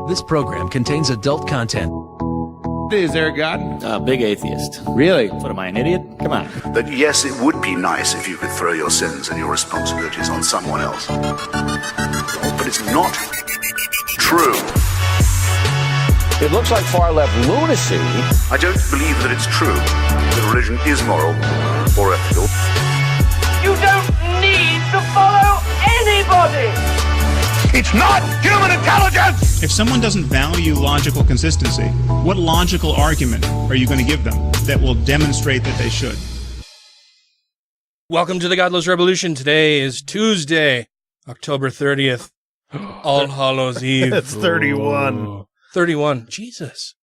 This program contains adult content. Is there a God? Big atheist. Really? What am I, an idiot? Come on. That yes, it would be nice if you could throw your sins and your responsibilities on someone else. But it's not true. It looks like far-left lunacy. I don't believe that it's true that religion is moral or ethical. You don't need to follow anybody! It's not human intelligence! If someone doesn't value logical consistency, what logical argument are you going to give them that will demonstrate that they should? Welcome to the Godless Rebelution. Today is Tuesday, October 30th. All Hallows Eve. That's 31. 31. Jesus.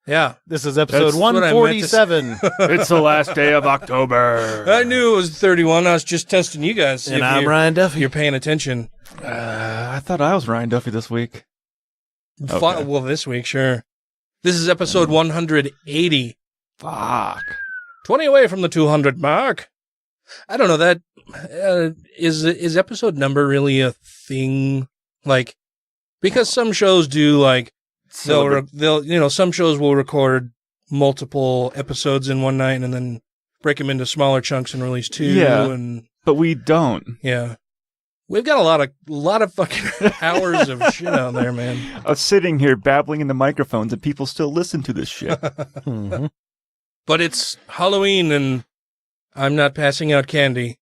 Yeah. This is episode 147. It's the last day of October. I knew it was 31. I was just testing you guys. And I'm Ryan Duffy. You're paying attention. I thought I was Ryan Duffy this week. Okay. Well, this week, sure. This is episode 180. Fuck. 20 away from the 200 mark. I don't know, that is episode number really a thing? Like, because some shows do, like, they'll some shows will record multiple episodes in one night and then break them into smaller chunks and release two. Yeah, but we don't. Yeah. We've got a lot of fucking hours of shit out there, man. I was sitting here babbling in the microphones and people still listen to this shit. Mm-hmm. But it's Halloween and I'm not passing out candy.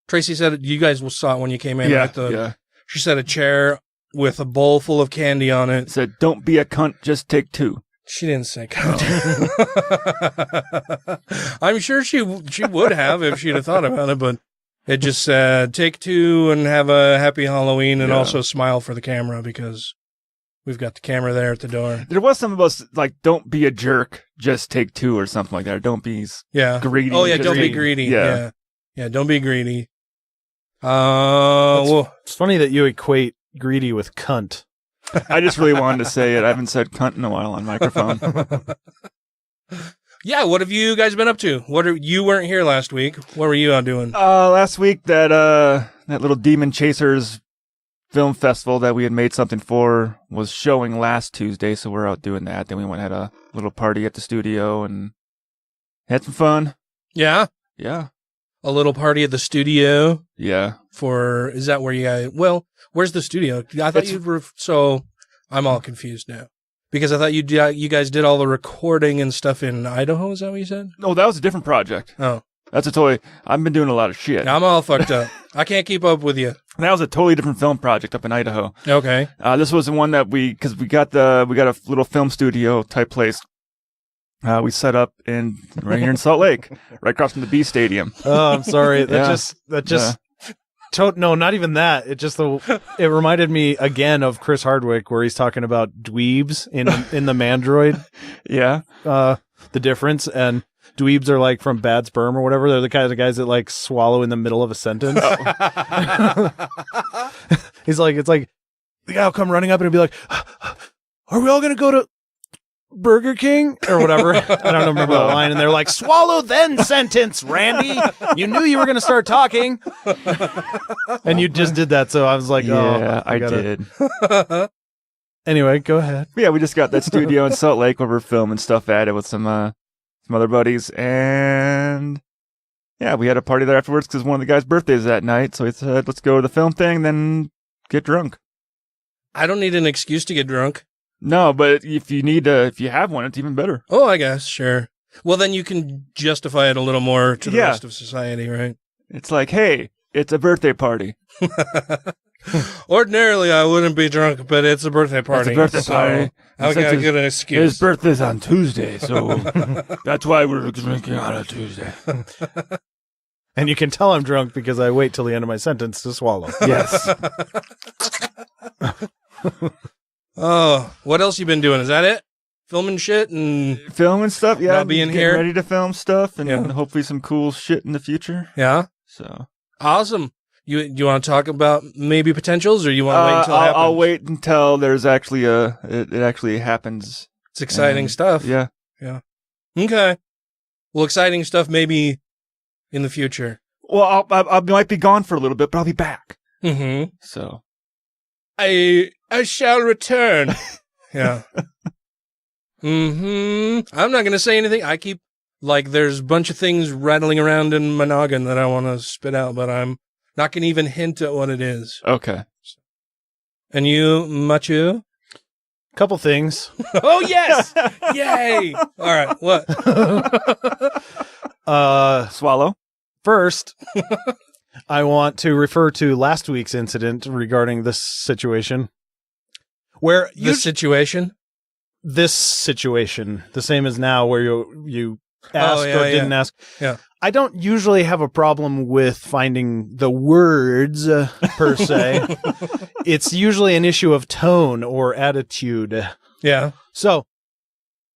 Tracy said you guys saw it when you came in. Yeah, right? yeah. She said a chair with a bowl full of candy on it. Said, don't be a cunt, just take two. She didn't say cunt. I'm sure she would have if she'd have thought about it, but it just said, take two and have a happy Halloween and also smile for the camera because we've got the camera there at the door. There was some of us, like, don't be a jerk, just take two or something like that. Or don't be greedy. Oh, yeah, don't be greedy. Yeah, don't be greedy. It's funny that you equate greedy with cunt. I just really wanted to say it. I haven't said cunt in a while on microphone. Yeah, what have you guys been up to? You weren't here last week. What were you out doing? Last week, that little Demon Chasers film festival that we had made something for was showing last Tuesday, so we're out doing that. Then we went and had a little party at the studio and had some fun. Yeah? Yeah. A little party at the studio? Yeah. Is that where you guys... Well, where's the studio? I thought you were... So, I'm all confused now. Because I thought you guys did all the recording and stuff in Idaho, is that what you said? No, that was a different project. Oh. That's a totally... I've been doing a lot of shit. I'm all fucked up. I can't keep up with you. That was a totally different film project up in Idaho. Okay. This was the one that because we got a little film studio type place. We set up right here in Salt Lake, right across from the B Stadium. Oh, I'm sorry. No, not even that. It reminded me again of Chris Hardwick, where he's talking about dweebs in the Mandroid. Yeah. The difference, and dweebs are like from bad sperm or whatever. They're the kind of guys that like swallow in the middle of a sentence. It's like the guy will come running up and be like, "Are we all gonna go to Burger King or whatever?" I don't remember the line, and they're like, "Swallow then sentence, Randy. You knew you were going to start talking." And you just did that, so I was like, "Yeah, I did." Anyway, go ahead. Yeah, we just got that studio in Salt Lake where we're filming stuff at it with some other buddies, and yeah, we had a party there afterwards because one of the guys' birthdays that night. So we said, "Let's go to the film thing, then get drunk." I don't need an excuse to get drunk. No, but if you have one, it's even better. Oh, I guess, sure. Well, then you can justify it a little more to the rest of society, right? It's like, hey, it's a birthday party. Ordinarily, I wouldn't be drunk, but it's a birthday party. It's a birthday party. I got a good excuse. His birthday's on Tuesday, so that's why we're drinking on a Tuesday. And you can tell I'm drunk because I wait till the end of my sentence to swallow. Yes. Oh, what else you been doing? Is that it? Filming shit and filming stuff? Yeah, not being here, ready to film stuff, and hopefully some cool shit in the future. Yeah. So awesome. You want to talk about maybe potentials, or you want to wait until it happens? I'll wait until there's actually it actually happens. It's exciting stuff. Yeah. Yeah. Okay. Well, exciting stuff maybe in the future. Well, I might be gone for a little bit, but I'll be back. Mm-hmm. So I shall return. Yeah. I'm not going to say anything. I keep, there's a bunch of things rattling around in my noggin that I want to spit out, but I'm not going to even hint at what it is. Okay. And you, Mathieu? Couple things. Oh, yes! Yay! All right, what? Swallow. First, I want to refer to last week's incident regarding this situation. Where This situation, the same as now, where you asked or didn't ask. Yeah. I don't usually have a problem with finding the words per se. It's usually an issue of tone or attitude. Yeah. So,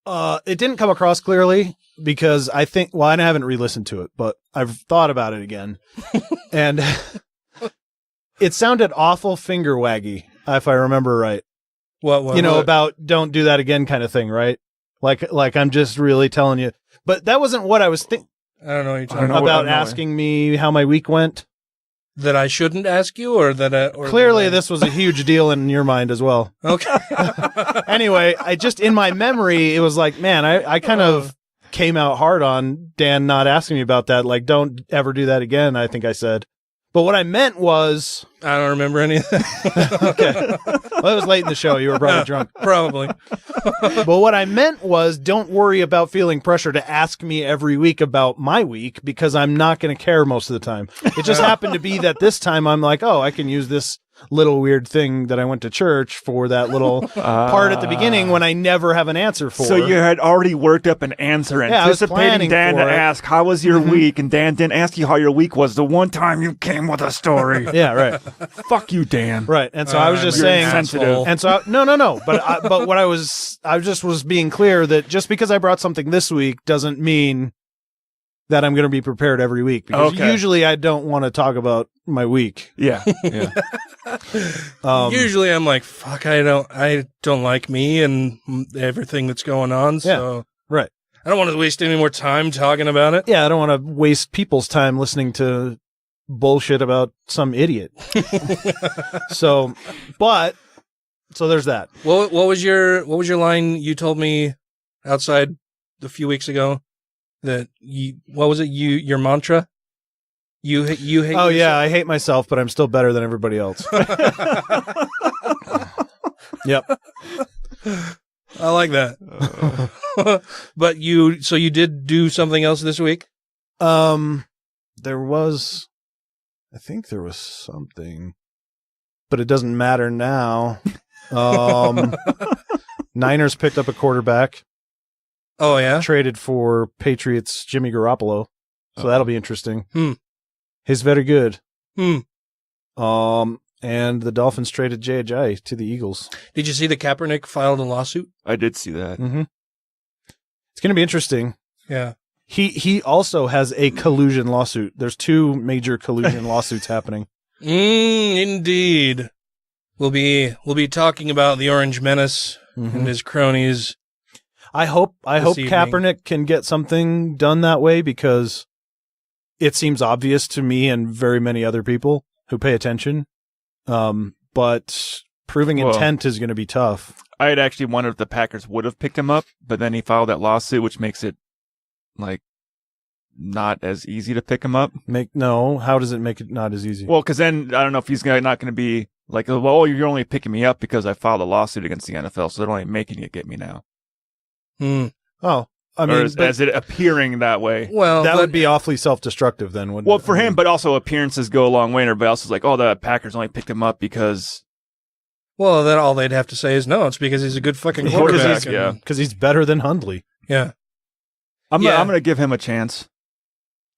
it didn't come across clearly because I haven't re-listened to it, but I've thought about it again. And it sounded awful finger waggy, if I remember right. What? About don't do that again kind of thing, right? Like I'm just really telling you. But that wasn't what I was thinking. I don't know what you're talking About asking me how my week went. That I shouldn't ask you, or that Clearly, this was a huge deal in your mind as well. Okay. Anyway, I just, in my memory, it was like, man, I kind of came out hard on Dan not asking me about that. Like, don't ever do that again, I think I said. But what I meant was... I don't remember any of that. Okay. Well, it was late in the show. You were probably drunk. Probably. But what I meant was, don't worry about feeling pressure to ask me every week about my week, because I'm not going to care most of the time. It just happened to be that this time I'm like, oh, I can use this little weird thing that I went to church for that little part at the beginning when I never have an answer for. So you had already worked up an answer, anticipating Dan to ask, how was your week? And Dan didn't ask you how your week was the one time you came with a story. Yeah, right. Fuck you, Dan. Right. And so I was just saying, insensitive. and so no. But what I just was being clear that just because I brought something this week doesn't mean that I'm going to be prepared every week, because usually I don't want to talk about my week. Yeah. Usually I'm like, fuck, I don't like me and everything that's going on. So right. I don't want to waste any more time talking about it. Yeah. I don't want to waste people's time listening to bullshit about some idiot. So there's that. What was your line you told me outside a few weeks ago? That what was it? Your mantra? You hate. Oh yourself? Yeah, I hate myself, but I'm still better than everybody else. Yep. I like that. But you did do something else this week? I think there was something, but it doesn't matter now. Niners picked up a quarterback. Oh, yeah? Traded for Patriots Jimmy Garoppolo. So that'll be interesting. He's very good. And the Dolphins traded Jay Ajayi to the Eagles. Did you see that Kaepernick filed a lawsuit? I did see that. Mm-hmm. It's going to be interesting. Yeah. He also has a collusion lawsuit. There's two major collusion lawsuits happening. Indeed. We'll be talking about the Orange Menace and his cronies. I hope Kaepernick can get something done that way, because it seems obvious to me and very many other people who pay attention. But proving intent is going to be tough. I had actually wondered if the Packers would have picked him up, but then he filed that lawsuit, which makes it not as easy to pick him up. How does it make it not as easy? Well, because then I don't know if he's not going to be like, well, you're only picking me up because I filed a lawsuit against the NFL, so they're only making you get me now. Oh, I mean, as it appearing that way. Well, that would be awfully self-destructive then, wouldn't it? Well, for him, but also appearances go a long way, and everybody else is like, oh, the Packers only picked him up because... Well, then all they'd have to say is, no, it's because he's a good fucking quarterback. Because he's better than Hundley. Yeah. I'm going to give him a chance.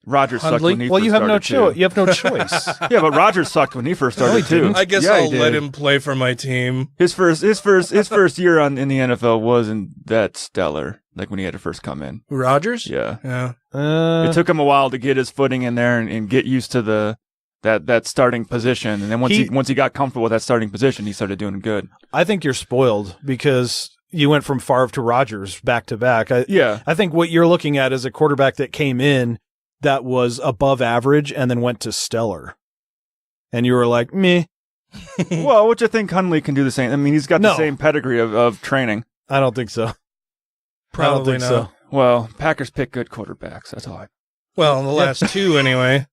Rodgers sucked when he first started. You have no choice. You have no choice. Yeah, but Rodgers sucked when he first started too. I guess I'll let him play for my team. His first year in the NFL wasn't that stellar. Like when he had to first come in. Rodgers? Yeah. It took him a while to get his footing in there and get used to that starting position. And then once he got comfortable with that starting position, he started doing good. I think you're spoiled because you went from Favre to Rodgers back to back. I think what you're looking at is a quarterback that came in that was above average and then went to stellar. And you were like, meh. Well, what you think Hundley can do the same? I mean, he's got the same pedigree of training. I don't think so. Probably I don't think not. so. Well, Packers pick good quarterbacks. That's all. Well, the last two anyway.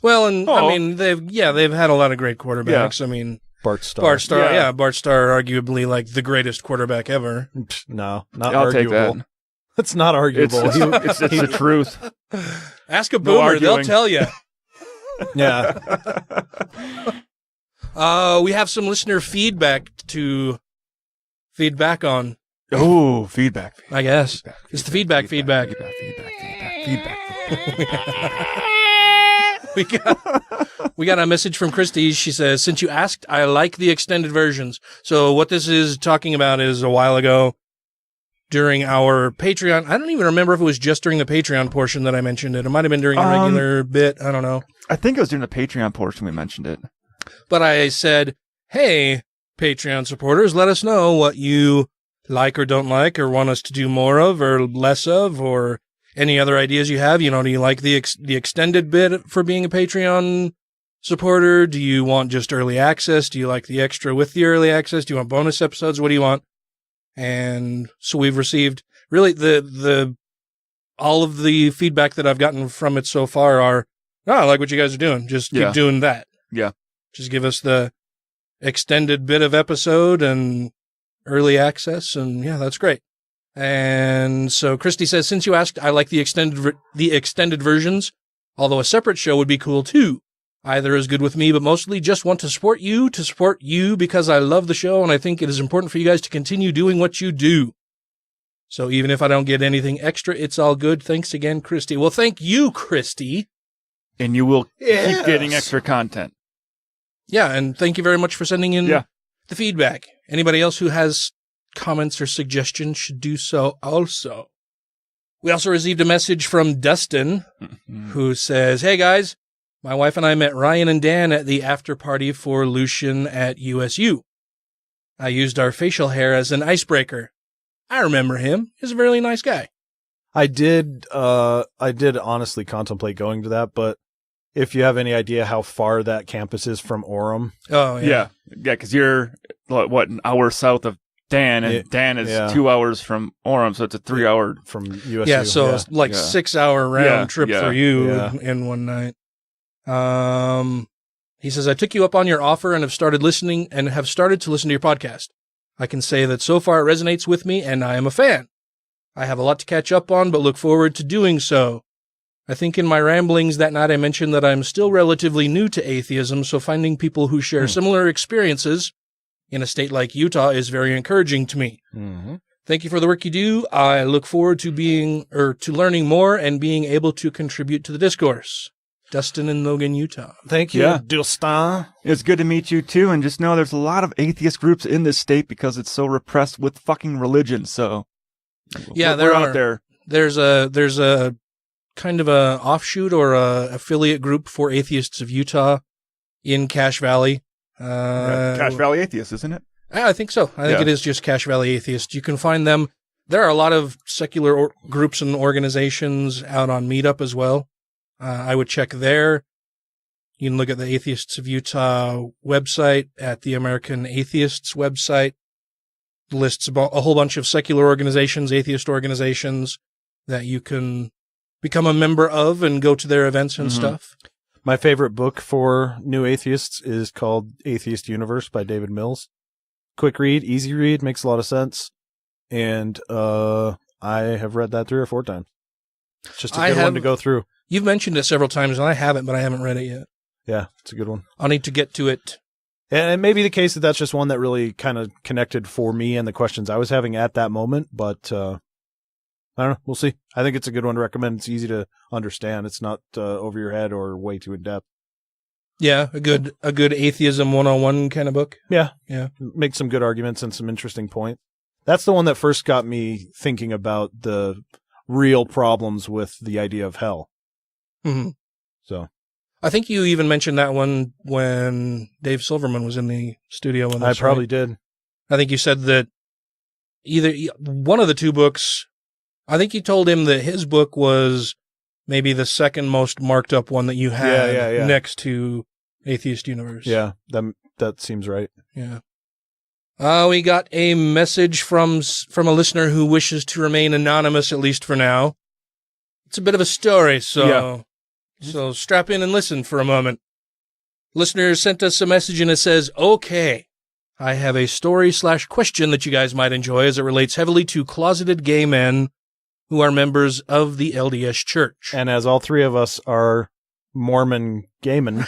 Well, and I mean, they've had a lot of great quarterbacks. I mean, Bart Starr. Bart Starr, arguably like the greatest quarterback ever. No, not I'll arguable. take that. It's not arguable. It's the truth. Ask a boomer; they'll tell you. Yeah. We have some listener feedback to feedback on. Oh, feedback. I guess it's the feedback. Feedback. We got a message from Christy. She says, "Since you asked, I like the extended versions." So what this is talking about is a while ago during our Patreon. I don't even remember if it was just during the Patreon portion that I mentioned it. It might have been during a regular bit. I don't know. I think it was during the Patreon portion we mentioned it. But I said, "Hey, Patreon supporters, let us know what you like or don't like or want us to do more of or less of or any other ideas you have. You know, do you like the extended bit for being a Patreon supporter? Do you want just early access? Do you like the extra with the early access? Do you want bonus episodes? What do you want?" And so we've received really the all of the feedback that I've gotten from it so far are, I like what you guys are doing. Just keep doing that. Yeah. Just give us the extended bit of episode and early access, and yeah, that's great. And so Christy says, "Since you asked, I like the extended versions, although a separate show would be cool too. Either is good with me, but mostly just want to support you because I love the show and I think it is important for you guys to continue doing what you do. So even if I don't get anything extra, it's all good. Thanks again, Christy." Well, thank you, Christy. And you will keep getting extra content. Yeah, and thank you very much for sending in the feedback. Anybody else who has comments or suggestions should do so also. We also received a message from Dustin, who says, "Hey guys, my wife and I met Ryan and Dan at the after party for Lucian at USU. I used our facial hair as an icebreaker. I remember him. He's a really nice guy." I did honestly contemplate going to that, but if you have any idea how far that campus is from Orem. Oh, yeah. Yeah, because you're, an hour south of Dan, and Dan is 2 hours from Orem, so it's a 3 hour from USU. Yeah, so it's 6 hour round trip for you in one night. He says, "I took you up on your offer and have started to listen to your podcast. I can say that so far it resonates with me and I am a fan. I have a lot to catch up on, but look forward to doing so. I think in my ramblings that night I mentioned that I'm still relatively new to atheism, so finding people who share similar experiences in a state like Utah is very encouraging to me. Mm-hmm. Thank you for the work you do. I look forward to learning more and being able to contribute to the discourse. Dustin in Logan, Utah." Thank you, Dustin. It's good to meet you too, and just know there's a lot of atheist groups in this state because it's so repressed with fucking religion. So yeah, we're out there. There's a kind of a offshoot or a affiliate group for atheists of Utah in Cache Valley. Cache Valley Atheists, isn't it? I think so. I think it is just Cache Valley Atheists. You can find them. There are a lot of secular groups and organizations out on Meetup as well. I would check there. You can look at the Atheists of Utah website, at the American Atheists website. It lists a whole bunch of secular organizations, atheist organizations that you can become a member of and go to their events and stuff. My favorite book for new atheists is called Atheist Universe by David Mills. Quick read, easy read, makes a lot of sense. And I have read that 3 or 4 times. It's just a good one to go through. You've mentioned it several times, and I haven't, but I haven't read it yet. Yeah, it's a good one. I'll need to get to it. And it may be the case that that's just one that really kind of connected for me and the questions I was having at that moment, but I don't know. We'll see. I think it's a good one to recommend. It's easy to understand. It's not over your head or way too in depth. Yeah, a good atheism 101 kind of book. Yeah. Make some good arguments and some interesting points. That's the one that first got me thinking about the real problems with the idea of hell. Mm-hmm. So I think you even mentioned that one when Dave Silverman was in the studio with us. I probably did. I think you said that either one of the 2 books, I think you told him that his book was maybe the second most marked up one that you had next to Atheist Universe. Yeah. that seems right. Yeah. We got a message from a listener who wishes to remain anonymous, at least for now. It's a bit of a story, so strap in and listen for a moment. Listener sent us a message and it says, okay, I have a story/question that you guys might enjoy as it relates heavily to closeted gay men who are members of the LDS Church. And as all three of us are Mormon gaymen.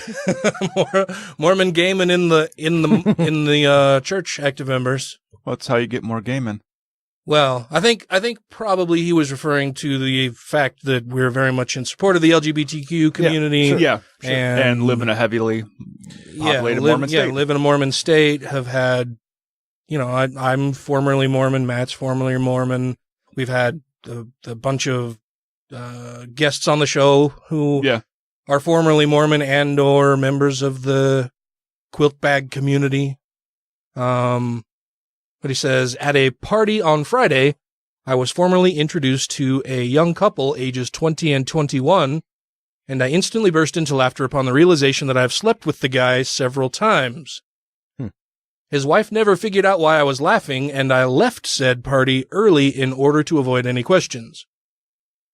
Mormon gaymen in the church active members. Well, that's how you get more gay men. Well, I think probably he was referring to the fact that we're very much in support of the LGBTQ community. Yeah, sure. Yeah, sure. And live in a heavily populated Mormon state. Yeah, live in a Mormon state, have had, I'm formerly Mormon, Matt's formerly Mormon. We've had a bunch of guests on the show who are formerly Mormon and or members of the quilt bag community. But he says, at a party on Friday, I was formally introduced to a young couple, ages 20 and 21, and I instantly burst into laughter upon the realization that I've slept with the guy several times. His wife never figured out why I was laughing, and I left said party early in order to avoid any questions.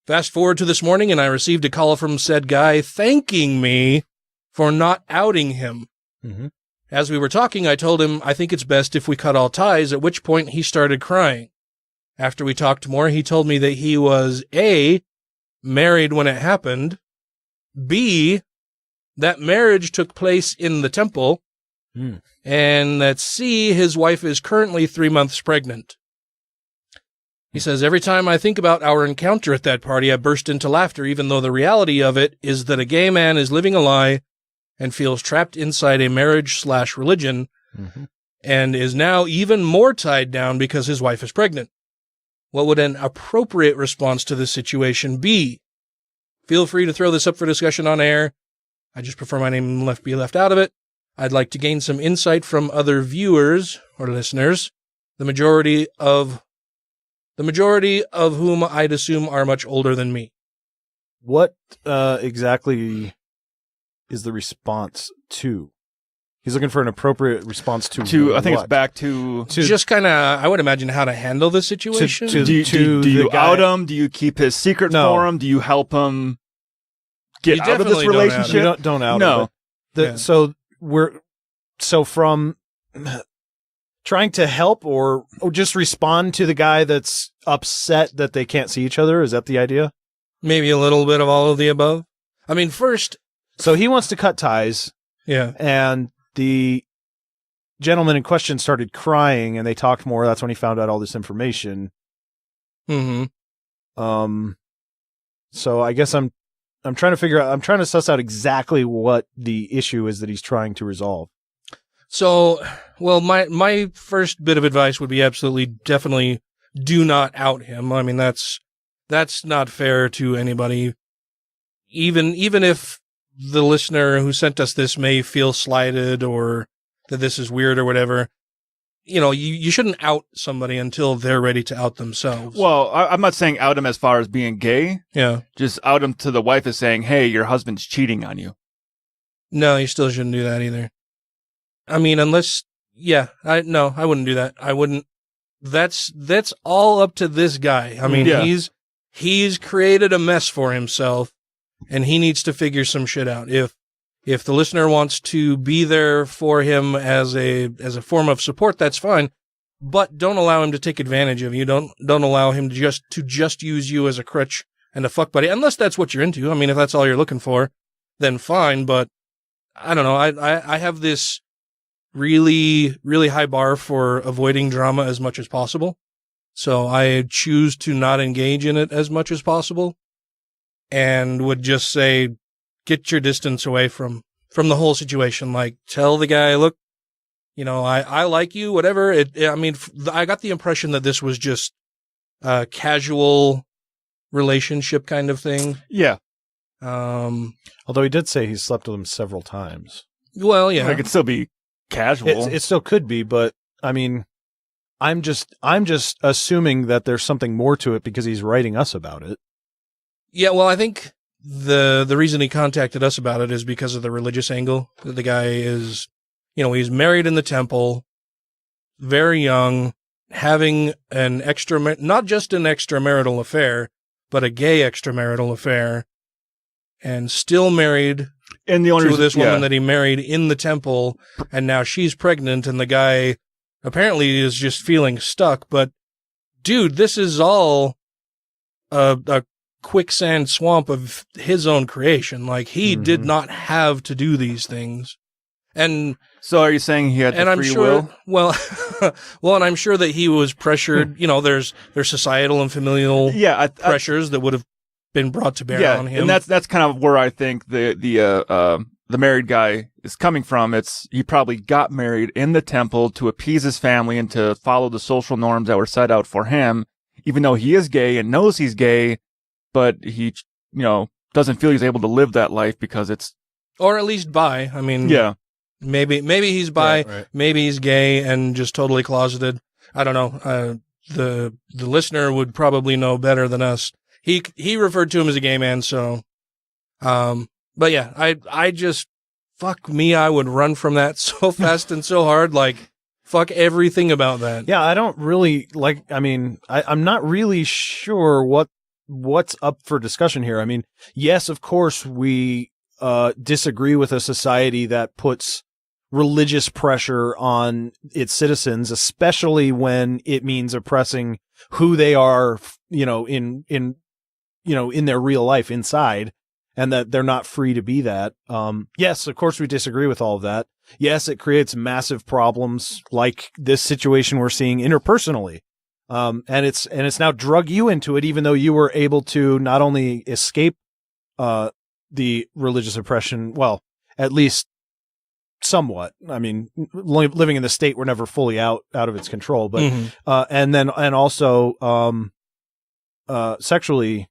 Fast forward to this morning, and I received a call from said guy thanking me for not outing him. Mm-hmm. As we were talking, I told him, I think it's best if we cut all ties, at which point he started crying. After we talked more, he told me that he was A, married when it happened, B, that marriage took place in the temple, and that C, his wife is currently 3 months pregnant. He says, every time I think about our encounter at that party, I burst into laughter, even though the reality of it is that a gay man is living a lie and feels trapped inside a marriage/religion, and is now even more tied down because his wife is pregnant. What would an appropriate response to this situation be? Feel free to throw this up for discussion on air. I just prefer my name be left out of it. I'd like to gain some insight from other viewers or listeners, the majority of whom I'd assume are much older than me. What exactly is the response to? He's looking for an appropriate response to I think what? It's back to just kind of, I would imagine, how to handle the situation. Do you out him? Do you keep his secret for him? Do you help him get out of this relationship? Don't out him. So from trying to help or just respond to the guy that's upset that they can't see each other, is that the idea? Maybe a little bit of all of the above. I mean, first... So he wants to cut ties. Yeah. And the gentleman in question started crying and they talked more. That's when he found out all this information. Mm-hmm. So I guess I'm trying to suss out exactly what the issue is that he's trying to resolve. So, well, my first bit of advice would be definitely do not out him. I mean, that's not fair to anybody. Even if the listener who sent us this may feel slighted or that this is weird or whatever, you shouldn't out somebody until they're ready to out themselves. Well, I'm not saying out him as far as being gay. Yeah. Just out him to the wife as saying, hey, your husband's cheating on you. No, you still shouldn't do that either. I mean, unless, I wouldn't do that. I wouldn't. That's all up to this guy. I mean, he's created a mess for himself. And he needs to figure some shit out. If the listener wants to be there for him as a form of support, that's fine. But don't allow him to take advantage of you. Don't allow him to just use you as a crutch and a fuck buddy, unless that's what you're into. I mean, if that's all you're looking for, then fine. But I don't know. I have this really, really high bar for avoiding drama as much as possible. So I choose to not engage in it as much as possible. And would just say, get your distance away from the whole situation. Like, tell the guy, look, I like you, whatever. I got the impression that this was just a casual relationship kind of thing. Yeah. Although he did say he slept with him several times. Well, yeah. It could still be casual. It still could be, but I mean, I'm just assuming that there's something more to it because he's writing us about it. Yeah, well, I think the reason he contacted us about it is because of the religious angle. The guy is, he's married in the temple, very young, having an not just an extramarital affair, but a gay extramarital affair, and still married And the to this woman that he married in the temple, and now she's pregnant, and the guy apparently is just feeling stuck. But, dude, this is all a quicksand swamp of his own creation. Like, he did not have to do these things. And so are you saying he had the free will? Well, and I'm sure that he was pressured. There's societal and familial pressures that would have been brought to bear on him. And that's kind of where I think the married guy is coming from. He probably got married in the temple to appease his family and to follow the social norms that were set out for him, even though he is gay and knows he's gay, but he, doesn't feel he's able to live that life because it's, or at least bi. I mean, maybe he's bi, right. Maybe he's gay and just totally closeted. I don't know. The listener would probably know better than us. He referred to him as a gay man, so, but yeah, I just, fuck me, I would run from that so fast and so hard, like, fuck everything about that. Yeah, I don't really, I'm not really sure what's up for discussion here. I mean, yes, of course, we disagree with a society that puts religious pressure on its citizens, especially when it means oppressing who they are, in their real life inside, and that they're not free to be that. Yes, of course we disagree with all of that. Yes, it creates massive problems like this situation we're seeing interpersonally. And it's now drug you into it, even though you were able to not only escape, the religious oppression, well, at least somewhat. I mean, living in the state, we're never fully out of its control, but, and also, sexually,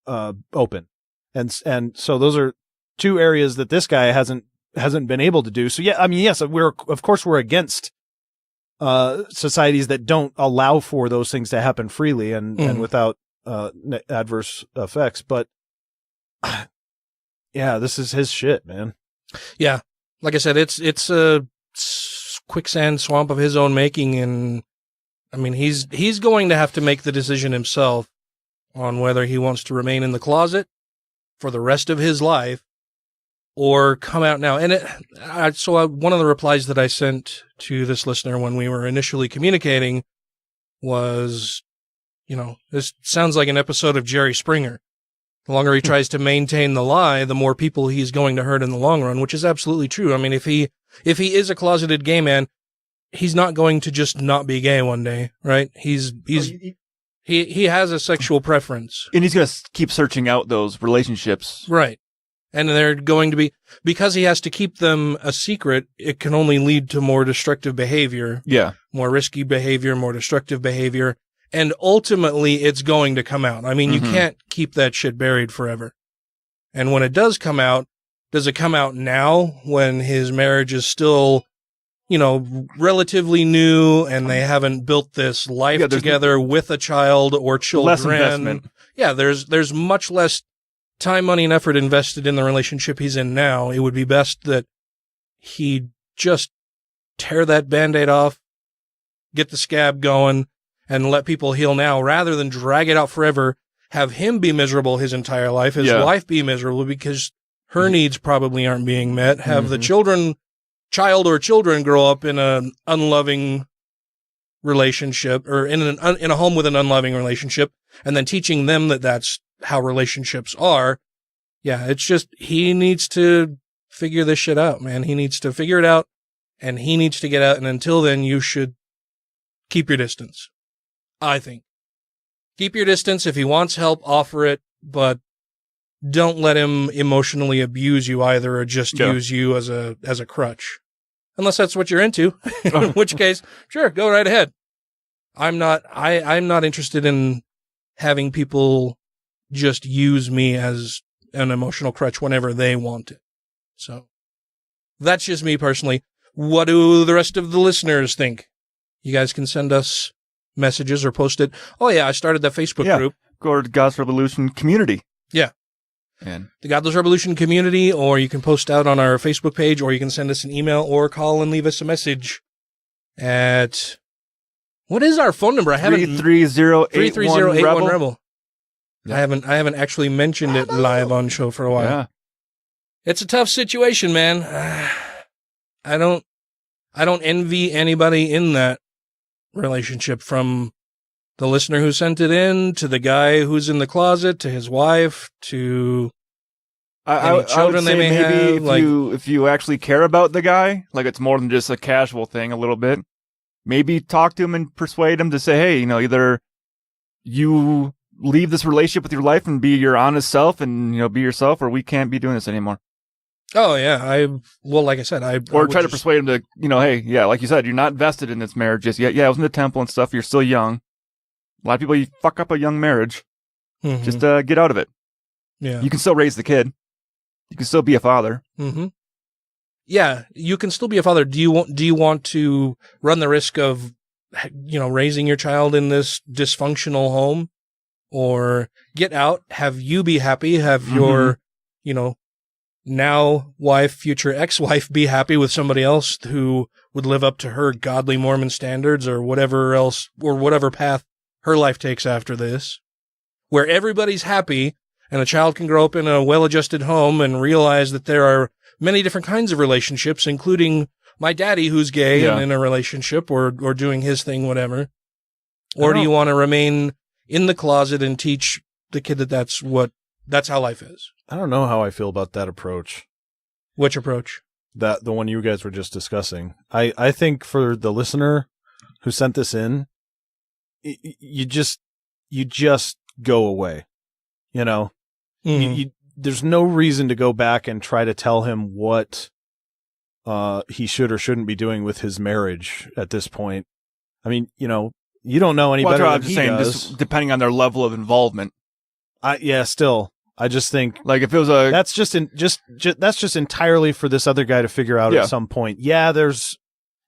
open. And so those are two areas that this guy hasn't been able to do. So yeah, I mean, yes, we're against, societies that don't allow for those things to happen freely and without, adverse effects. But yeah, this is his shit, man. Yeah. Like I said, it's a quicksand swamp of his own making. And I mean, he's going to have to make the decision himself on whether he wants to remain in the closet for the rest of his life or come out now. And one of the replies that I sent to this listener when we were initially communicating was, this sounds like an episode of Jerry Springer. The longer he tries to maintain the lie, the more people he's going to hurt in the long run, which is absolutely true. I mean, if he is a closeted gay man, he's not going to just not be gay one day, right? He has a sexual preference. And he's going to keep searching out those relationships. Right. And they're going to be, because he has to keep them a secret, it can only lead to more destructive behavior. Yeah. More risky behavior, more destructive behavior. And ultimately, it's going to come out. I mean, you can't keep that shit buried forever. And when it does come out, does it come out now when his marriage is still, relatively new and they haven't built this life together with a child or children? Less investment. Yeah, there's much less time, money, and effort invested in the relationship he's in now. It would be best that he just tear that Band-Aid off, get the scab going, and let people heal now rather than drag it out forever, have him be miserable his entire life, his wife be miserable because her needs probably aren't being met, have the child or children grow up in an unloving relationship or in a home with an unloving relationship, and then teaching them that that's how relationships are. Yeah, it's just, he needs to figure this shit out, man. He needs to figure it out, and he needs to get out, and until then, you should keep your distance. I think. Keep your distance. If he wants help, offer it, but don't let him emotionally abuse you either, or just use you as a crutch. Unless that's what you're into, in which case, sure, go right ahead. I'm not interested in having people just use me as an emotional crutch whenever they want it. So that's just me personally. What do the rest of the listeners think? You guys can send us messages or post it. Oh yeah, I started that Facebook group. Go to Godless Rebelution community. Yeah. the Godless Rebelution community, or you can post out on our Facebook page, or you can send us an email or call and leave us a message at, what is our phone number? I haven't 33081 Rebel. I haven't actually mentioned it live on show for a while. Yeah. It's a tough situation, man. I don't envy anybody in that relationship, from the listener who sent it in, to the guy who's in the closet, to his wife, to any children they may have. If you actually care about the guy, like it's more than just a casual thing a little bit, maybe talk to him and persuade him to say, hey, either you leave this relationship with your life and be your honest self and, be yourself, or we can't be doing this anymore. Oh, yeah. Like I said, Or try to persuade him to, hey, yeah, like you said, you're not vested in this marriage just yet. Yeah, I was in the temple and stuff. You're still young. A lot of people, you fuck up a young marriage. Mm-hmm. Just get out of it. Yeah. You can still raise the kid. You can still be a father. Mm-hmm. Yeah, you can still be a father. Do you want to run the risk of, raising your child in this dysfunctional home, or get out, have you be happy, have your, now wife, future ex-wife be happy with somebody else who would live up to her godly Mormon standards, or whatever else, or whatever path her life takes after this, where everybody's happy and the child can grow up in a well-adjusted home and realize that there are many different kinds of relationships, including my daddy who's gay and in a relationship or doing his thing, whatever. Or do you want to remain in the closet and teach the kid that that's how life is? I don't know how I feel about that approach. Which approach? The one you guys were just discussing. I think for the listener who sent this in, you just go away. There's no reason to go back and try to tell him what he should or shouldn't be doing with his marriage at this point. I mean, you don't know any better than he does. Just depending on their level of involvement. Still, I just think, like, if it was that's just entirely for this other guy to figure out at some point. Yeah, there's,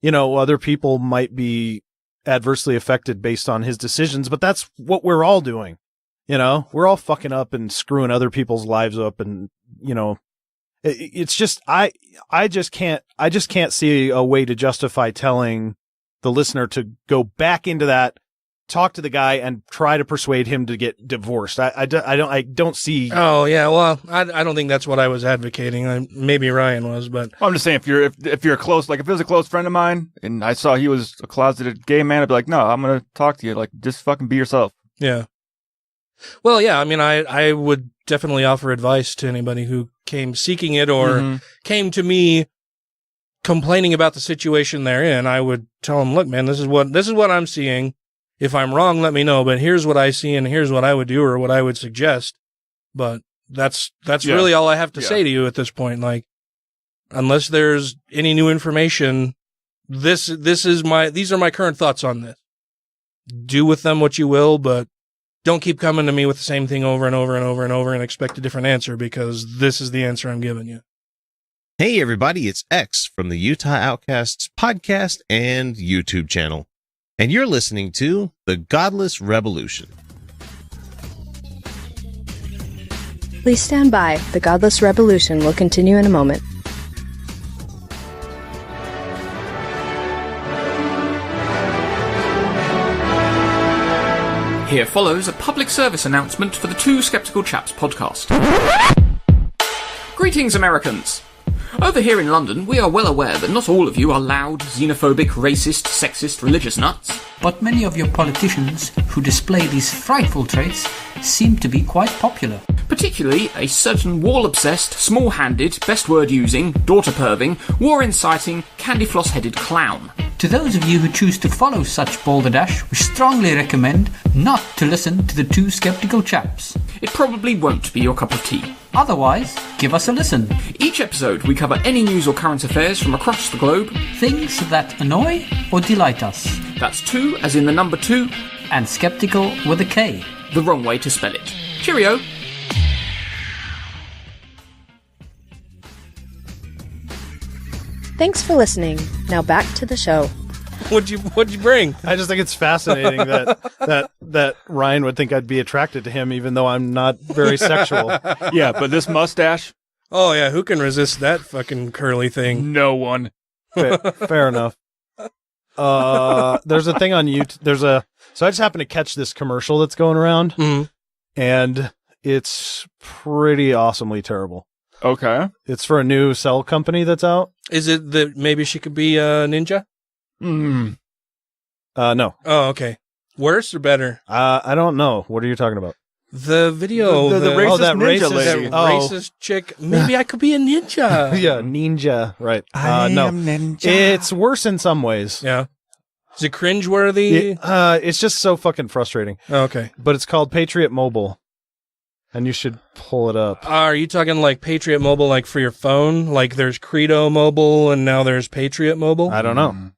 other people might be adversely affected based on his decisions, but that's what we're all doing. We're all fucking up and screwing other people's lives up, and it's just I just can't see a way to justify telling the listener to go back into that, talk to the guy, and try to persuade him to get divorced. I don't see. Oh yeah, well, I don't think that's what I was advocating. Maybe Ryan was, but I'm just saying, if you're close, like if it was a close friend of mine and I saw he was a closeted gay man, I'd be like, no, I'm gonna talk to you. Like, just fucking be yourself. Yeah. Well, yeah, I mean, I would definitely offer advice to anybody who came seeking it or came to me complaining about the situation they're in. I would tell them, look, man, this is what I'm seeing. If I'm wrong, let me know, but here's what I see and here's what I would do or what I would suggest. But that's really all I have to say to you at this point. Like, unless there's any new information, these are my current thoughts on this. Do with them what you will, but don't keep coming to me with the same thing over and over and over and over and expect a different answer, because this is the answer I'm giving you. Hey, everybody, it's X from the Utah Outcasts podcast and YouTube channel, and you're listening to the Godless Rebelution. Please stand by. The Godless Rebelution will continue in a moment. Here follows a public service announcement for the Two Skeptical Chaps podcast. Greetings, Americans. Over here in London, we are well aware that not all of you are loud, xenophobic, racist, sexist, religious nuts. But many of your politicians who display these frightful traits seem to be quite popular. Particularly a certain wall-obsessed, small-handed, best-word-using, daughter-perving, war-inciting, candy-floss-headed clown. To those of you who choose to follow such balderdash, we strongly recommend not to listen to the Two Skeptical Chaps. It probably won't be your cup of tea. Otherwise, give us a listen. Each episode, we cover any news or current affairs from across the globe. Things that annoy or delight us. That's two, as in the number 2. And skeptical with a K. The wrong way to spell it. Cheerio. Thanks for listening. Now back to the show. What'd you bring? I just think it's fascinating that Ryan would think I'd be attracted to him, even though I'm not very sexual. Yeah, but this mustache? Oh, yeah. Who can resist that fucking curly thing? No one. Fair enough. There's a thing on YouTube. So I just happened to catch this commercial that's going around, and it's pretty awesomely terrible. Okay. It's for a new cell company that's out. Is it that maybe she could be a ninja? No. Oh, okay. Worse or better? I don't know. What are you talking about? The video. The racist that ninja racist lady. That racist chick. Maybe I could be a ninja. Yeah, ninja. Right. I no. am ninja. It's worse in some ways. Yeah. Is it cringeworthy? It's just so fucking frustrating. Oh, okay. But it's called Patriot Mobile, and you should pull it up. Are you talking like Patriot Mobile, like for your phone? Like there's Credo Mobile, and now there's Patriot Mobile? I don't know.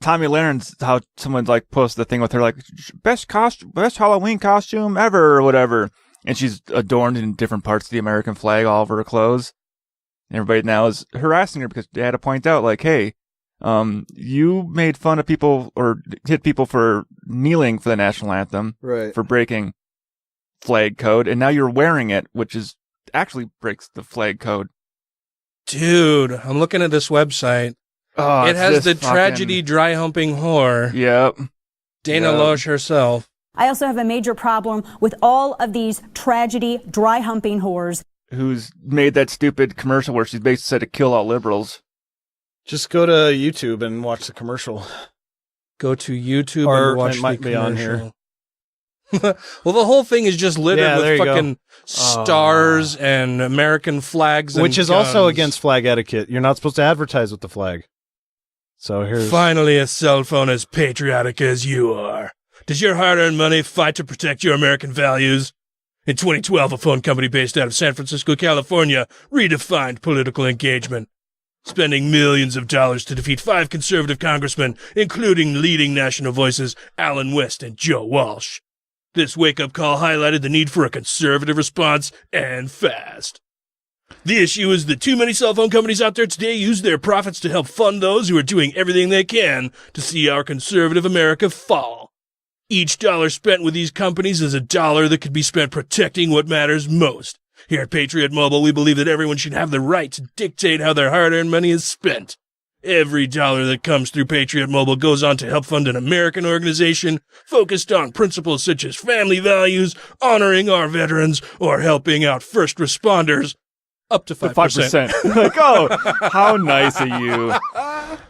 Tommy Laren's how someone like posted the thing with her like best Halloween costume ever or whatever, and she's adorned in different parts of the American flag all over her clothes. And everybody now is harassing her because they had to point out like, hey, you made fun of people or hit people for kneeling for the national anthem, right? For breaking flag code, and now you're wearing it, which is actually breaks the flag code. Dude, I'm looking at this website. Oh, it has the tragedy dry humping whore. Yep. Dana Loesch herself. I also have a major problem with all of these tragedy dry humping whores. Who's made that stupid commercial where she's basically said to kill all liberals. Just go to YouTube and watch the commercial. Go to YouTube or and watch it might the be on commercial. here. Well, the whole thing is just littered with fucking go. stars and American flags, Which and is also guns. against flag etiquette. You're not supposed to advertise with the flag. So here's Finally, a cell phone as patriotic as you are. Does your hard-earned money fight to protect your American values? In 2012, a phone company based out of San Francisco, California, redefined political engagement, spending millions of dollars to defeat 5 conservative congressmen, including leading national voices Alan West and Joe Walsh. This wake-up call highlighted the need for a conservative response, and fast. The issue is that too many cell phone companies out there today use their profits to help fund those who are doing everything they can to see our conservative America fall. Each dollar spent with these companies is a dollar that could be spent protecting what matters most. Here at Patriot Mobile, we believe that everyone should have the right to dictate how their hard-earned money is spent. Every dollar that comes through Patriot Mobile goes on to help fund an American organization focused on principles such as family values, honoring our veterans, or helping out first responders. Up to 5%. Like, oh, how nice of you.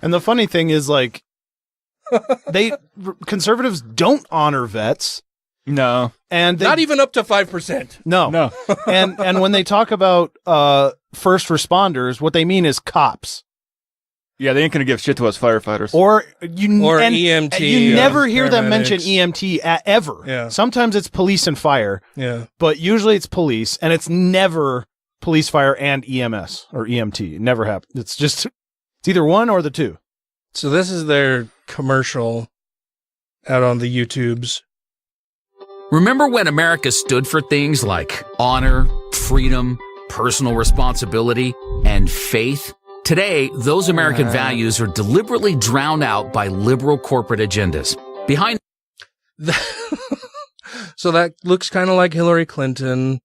And the funny thing is, like, conservatives don't honor vets. No. And not even up to 5%. No. And when they talk about first responders, what they mean is cops. Yeah, they ain't gonna give shit to us firefighters. Or EMT. You never hear them mention EMT ever. Yeah. Sometimes it's police and fire. Yeah. But usually it's police, and it's never police, fire, and EMS or EMT. It never happens. It's either one or the two. So this is their commercial out on the YouTubes. Remember when America stood for things like honor, freedom, personal responsibility, and faith? Today, those American values are deliberately drowned out by liberal corporate agendas. Behind So that looks kind of like Hillary Clinton.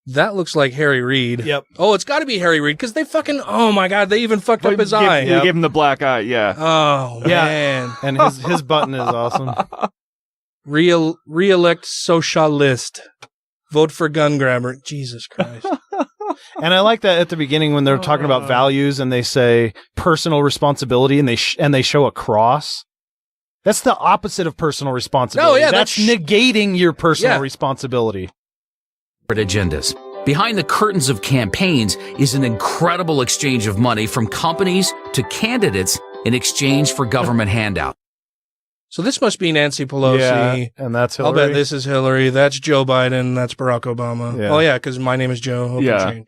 That looks like Harry Reid. Yep. Oh, it's got to be Harry Reid because they fucking, oh my God, they even fucked up his eye. They gave him the black eye, yeah. Oh, man. And his button is awesome. Re-elect socialist. Vote for gun grabber. Jesus Christ. And I like that at the beginning when they're talking about values and they say personal responsibility and they show a cross. That's the opposite of personal responsibility. Oh, yeah, that's negating your personal responsibility. Agendas. Behind the curtains of campaigns is an incredible exchange of money from companies to candidates in exchange for government handout. So this must be Nancy Pelosi. Yeah, and that's Hillary. I'll bet this is Hillary. That's Joe Biden. That's Barack Obama. Yeah. Oh, yeah, because my name is Joe. Hope you change.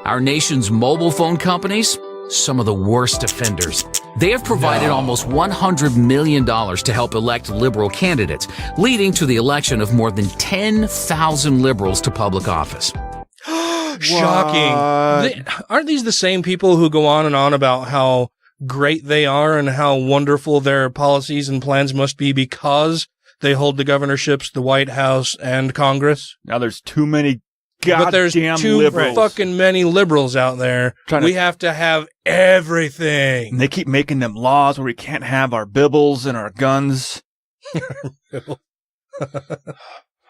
Our nation's mobile phone companies, some of the worst offenders. They have provided almost $100 million to help elect liberal candidates, leading to the election of more than 10,000 liberals to public office. Shocking. Aren't these the same people who go on and on about how great they are and how wonderful their policies and plans must be because they hold the governorships, the White House, and Congress? Now there's too many but there's too liberals. fucking many liberals out there. We have to have everything. And they keep making them laws where we can't have our bibbles and our guns.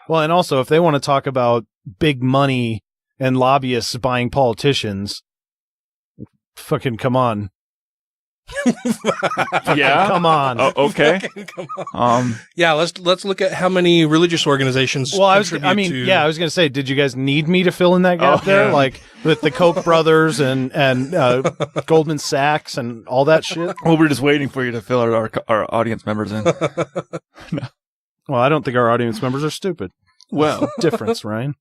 Well, and also, if they want to talk about big money and lobbyists buying politicians, fucking come on. Yeah? Come on. Oh, okay. Come on. Yeah, let's look at how many religious organizations I was going to say, did you guys need me to fill in that gap there? Yeah. Like with the Koch brothers and Goldman Sachs and all that shit? Well, we're just waiting for you to fill our audience members in. No. Well, I don't think our audience members are stupid. Well, difference, Ryan.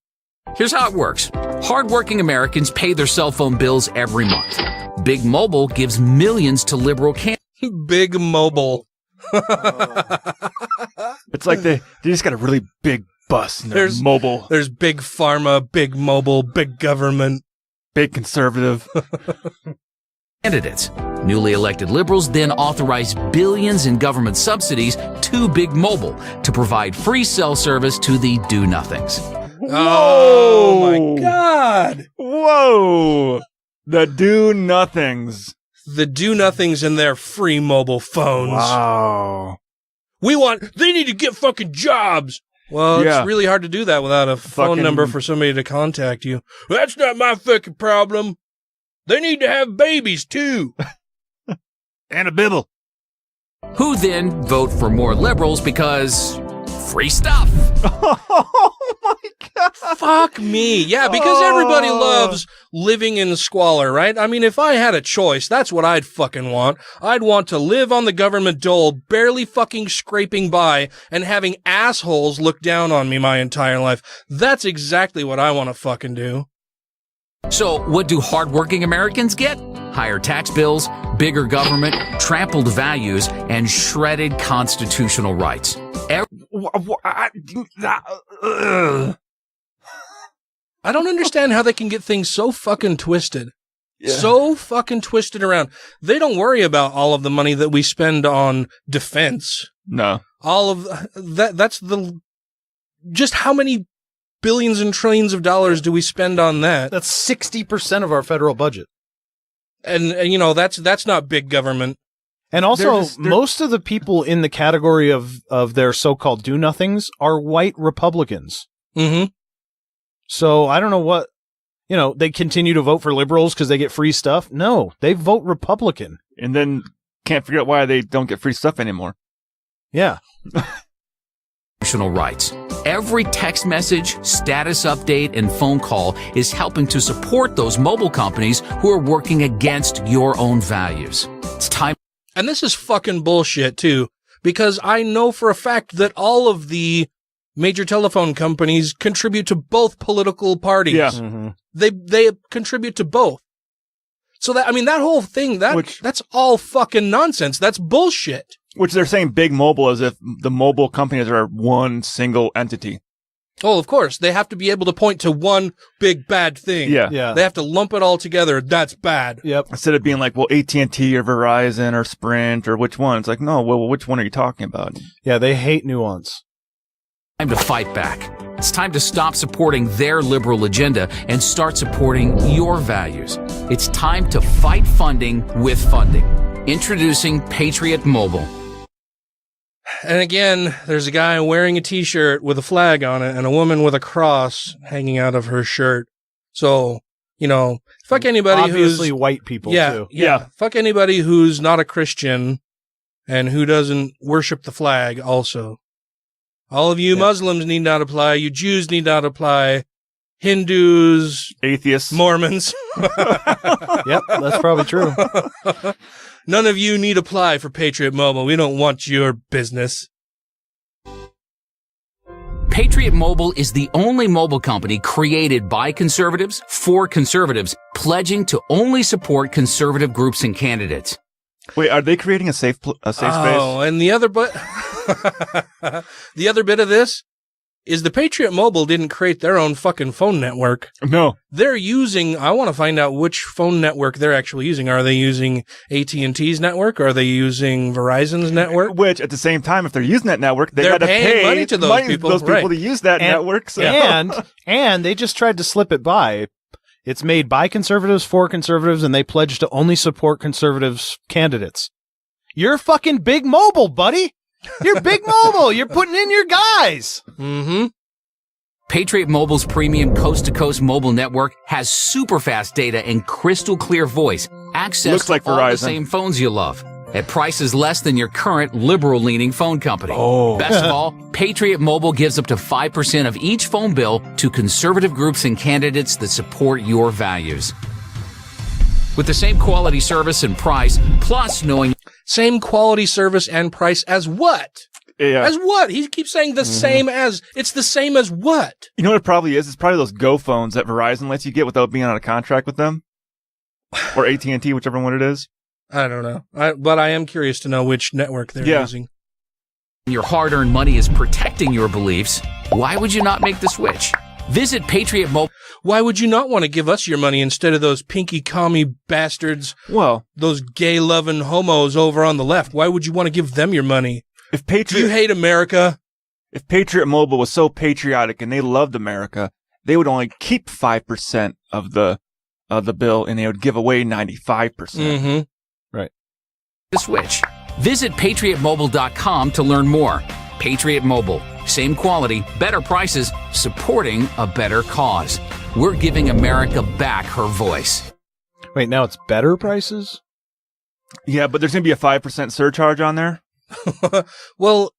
Here's how it works. Hardworking Americans pay their cell phone bills every month. Big Mobile gives millions to liberal candidates. Big Mobile. It's like they just got a really big bus and they're mobile. There's Big Pharma, Big Mobile, Big Government. Big conservative. Candidates. Newly elected liberals then authorize billions in government subsidies to Big Mobile to provide free cell service to the do-nothings. Oh my God. Whoa. The do-nothings. The do-nothings and their free mobile phones. Wow. They need to get fucking jobs. Well, it's really hard to do that without a phone number for somebody to contact you. That's not my fucking problem. They need to have babies, too. And a bibble. Who then vote for more liberals because free stuff. Oh, my God. Fuck me. Yeah, because everybody loves living in squalor, right? I mean, if I had a choice, that's what I'd fucking want. I'd want to live on the government dole, barely fucking scraping by, and having assholes look down on me my entire life. That's exactly what I want to fucking do. So, what do hardworking Americans get? Higher tax bills, bigger government, trampled values, and shredded constitutional rights. I don't understand how they can get things so fucking twisted. Yeah. So fucking twisted around. They don't worry about all of the money that we spend on defense. No. All of that's just how many billions and trillions of dollars do we spend on that? That's 60% of our federal budget. And you know, that's not big government. And also, most of the people in the category of their so-called do-nothings are white Republicans. Mm-hmm. So I don't know what, they continue to vote for liberals because they get free stuff. No, they vote Republican. And then can't figure out why they don't get free stuff anymore. Yeah. Rights. Every text message, status update, and phone call is helping to support those mobile companies who are working against your own values. It's time. And this is fucking bullshit, too, because I know for a fact that all of the major telephone companies contribute to both political parties. Yeah. Mm-hmm. They contribute to both. So that whole thing, that's all fucking nonsense. That's bullshit. Which they're saying big mobile as if the mobile companies are one single entity. Oh, of course. They have to be able to point to one big bad thing. Yeah. They have to lump it all together. That's bad. Yep. Instead of being like, well, AT&T or Verizon or Sprint or which one? It's like, no, well, which one are you talking about? Yeah, they hate nuance. Time to fight back. It's time to stop supporting their liberal agenda and start supporting your values. It's time to fight funding with funding. Introducing Patriot Mobile. And again, there's a guy wearing a t-shirt with a flag on it and a woman with a cross hanging out of her shirt. So, fuck anybody Obviously white people, too. Yeah. Fuck anybody who's not a Christian and who doesn't worship the flag also. All of you Muslims need not apply. You Jews need not apply. Hindus. Atheists. Mormons. Yep, that's probably true. None of you need apply for Patriot Mobile. We don't want your business. Patriot Mobile is the only mobile company created by conservatives for conservatives, pledging to only support conservative groups and candidates. Wait, are they creating a safe space? Oh, and the other bit of this is the Patriot Mobile didn't create their own fucking phone network. No. They're using, I want to find out which phone network they're actually using. Are they using AT&T's network? Are they using Verizon's network? Which, at the same time, if they're using that network, they They're got to paying pay money to those people, right. to use that network. So. And they just tried to slip it by. It's made by conservatives for conservatives, and they pledge to only support conservatives candidates. You're fucking big mobile, buddy. You're big mobile. You're putting in your guys. Mm-hmm. Patriot Mobile's premium coast-to-coast mobile network has super fast data and crystal clear voice. Access Looks like to all Verizon. the same phones you love at prices less than your current liberal-leaning phone company. Oh. Best of all, Patriot Mobile gives up to 5% of each phone bill to conservative groups and candidates that support your values. With the same quality service and price, plus knowing... Same quality service and price as what? Yeah. As what? He keeps saying the same as. It's the same as what? You know what it probably is? It's probably those Go phones that Verizon lets you get without being on a contract with them. Or AT&T, whichever one it is. I don't know. But I am curious to know which network they're using. Your hard-earned money is protecting your beliefs. Why would you not make the switch? Visit Patriot Mobile. Why would you not want to give us your money instead of those pinky commie bastards? Well, those gay-loving homos over on the left. Why would you want to give them your money? Do you hate America? If Patriot Mobile was so patriotic and they loved America, they would only keep 5% of the bill, and they would give away 95%. Mm-hmm. Right. The switch. Visit PatriotMobile.com to learn more. Patriot Mobile. Same quality, better prices, supporting a better cause. We're giving America back her voice. Wait, now it's better prices? Yeah, but there's going to be a 5% surcharge on there. Well,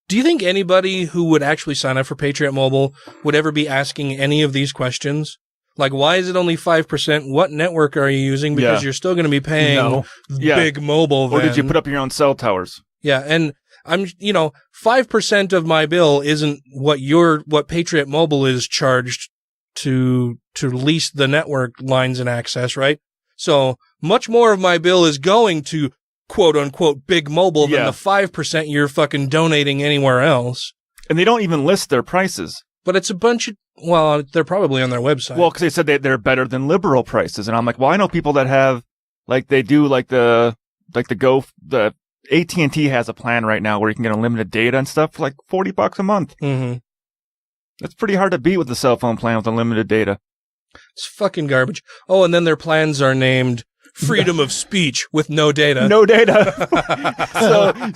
do you think anybody who would actually sign up for Patriot Mobile would ever be asking any of these questions? Like, why is it only 5%? What network are you using? Because you're still going to be paying big mobile then. Or did you put up your own cell towers? Yeah, and 5% of my bill isn't what Patriot Mobile is charged to lease the network lines and access, right? So much more of my bill is going to quote unquote big mobile than the 5% you're fucking donating anywhere else. And they don't even list their prices. But it's a bunch of, well, they're probably on their website. Well, because they said they're better than liberal prices. And I'm like, well, I know people that have, like, they do like the AT&T has a plan right now where you can get unlimited data and stuff for like $40 a month. Mm-hmm. That's pretty hard to beat with the cell phone plan with unlimited data. It's fucking garbage. Oh, and then their plans are named freedom of speech with no data. No data.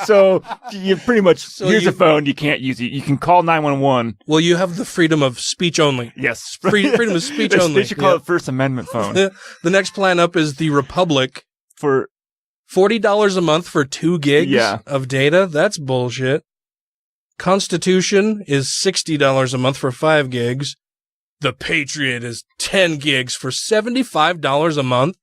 so you pretty much, here's a phone, you can't use it. You can call 911. Well, you have the freedom of speech only. Yes. Freedom of speech only. They should call it First Amendment phone. The next plan up is the Republic. For $40 a month for 2 gigs of data? That's bullshit. Constitution is $60 a month for 5 gigs. The Patriot is 10 gigs for $75 a month.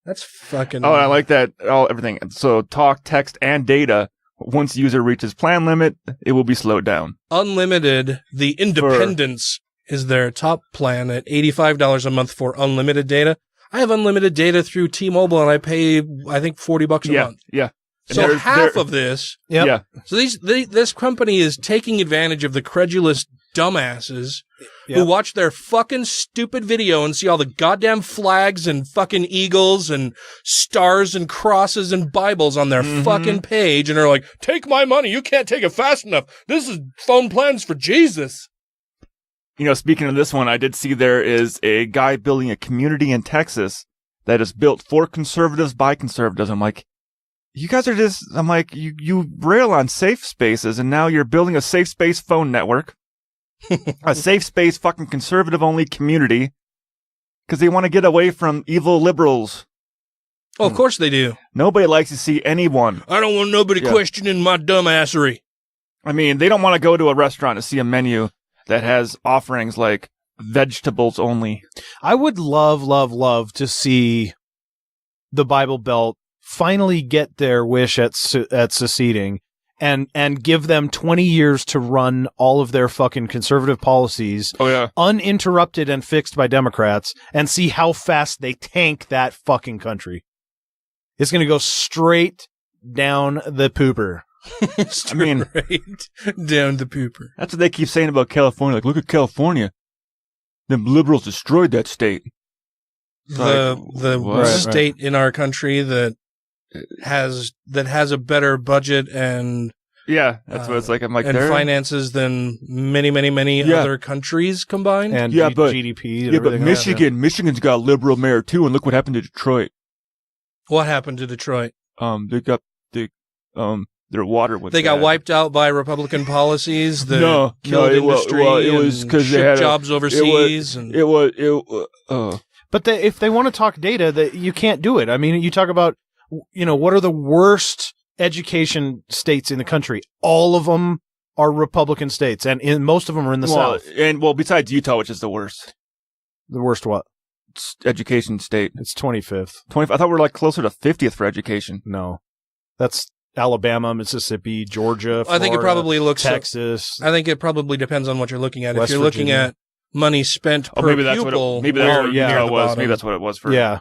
That's fucking... Oh, I like that. Everything. So talk, text, and data. Once user reaches plan limit, it will be slowed down. Unlimited, the Independence is their top plan at $85 a month for unlimited data. I have unlimited data through T-Mobile, and I pay, I think, $40 a month. Yeah. So half of this... Yep. Yeah. So this company is taking advantage of the credulous dumbasses who watch their fucking stupid video and see all the goddamn flags and fucking eagles and stars and crosses and Bibles on their fucking page and are like, take my money. You can't take it fast enough. This is phone plans for Jesus. You know, speaking of this one, I did see there is a guy building a community in Texas that is built for conservatives by conservatives. I'm like, you guys are just, I'm like, you rail on safe spaces and now you're building a safe space phone network. A safe space fucking conservative only community because they want to get away from evil liberals. Oh, of course they do. Nobody likes to see anyone. I don't want nobody questioning my dumbassery. I mean, they don't want to go to a restaurant to see a menu that has offerings like vegetables only. I would love to see the Bible Belt finally get their wish at seceding and give them 20 years to run all of their fucking conservative policies uninterrupted and fixed by Democrats and see how fast they tank that fucking country. It's going to go straight down the pooper. I mean, down the pooper. That's what they keep saying about California. Like, look at California. Them liberals destroyed that state. The state in our country that has a better budget and that's what it's like. I'm like, and finances than many other countries combined. And but GDP. And but Michigan's got a liberal mayor too. And look what happened to Detroit. What happened to Detroit? Their water was. They got wiped out by Republican policies that killed industry. It was because they had jobs overseas. But if they want to talk data, that you can't do it. I mean, you talk about, what are the worst education states in the country? All of them are Republican states, and most of them are in the South. And besides Utah, which is the worst. The worst what? It's education state. It's 25th. I thought we were like closer to 50th for education. No, that's Alabama, Mississippi, Georgia, Florida, I think it probably looks Texas. I think it probably depends on what you're looking at. West if you're looking Virginia. at money spent per pupil, maybe that's what it was for. Yeah,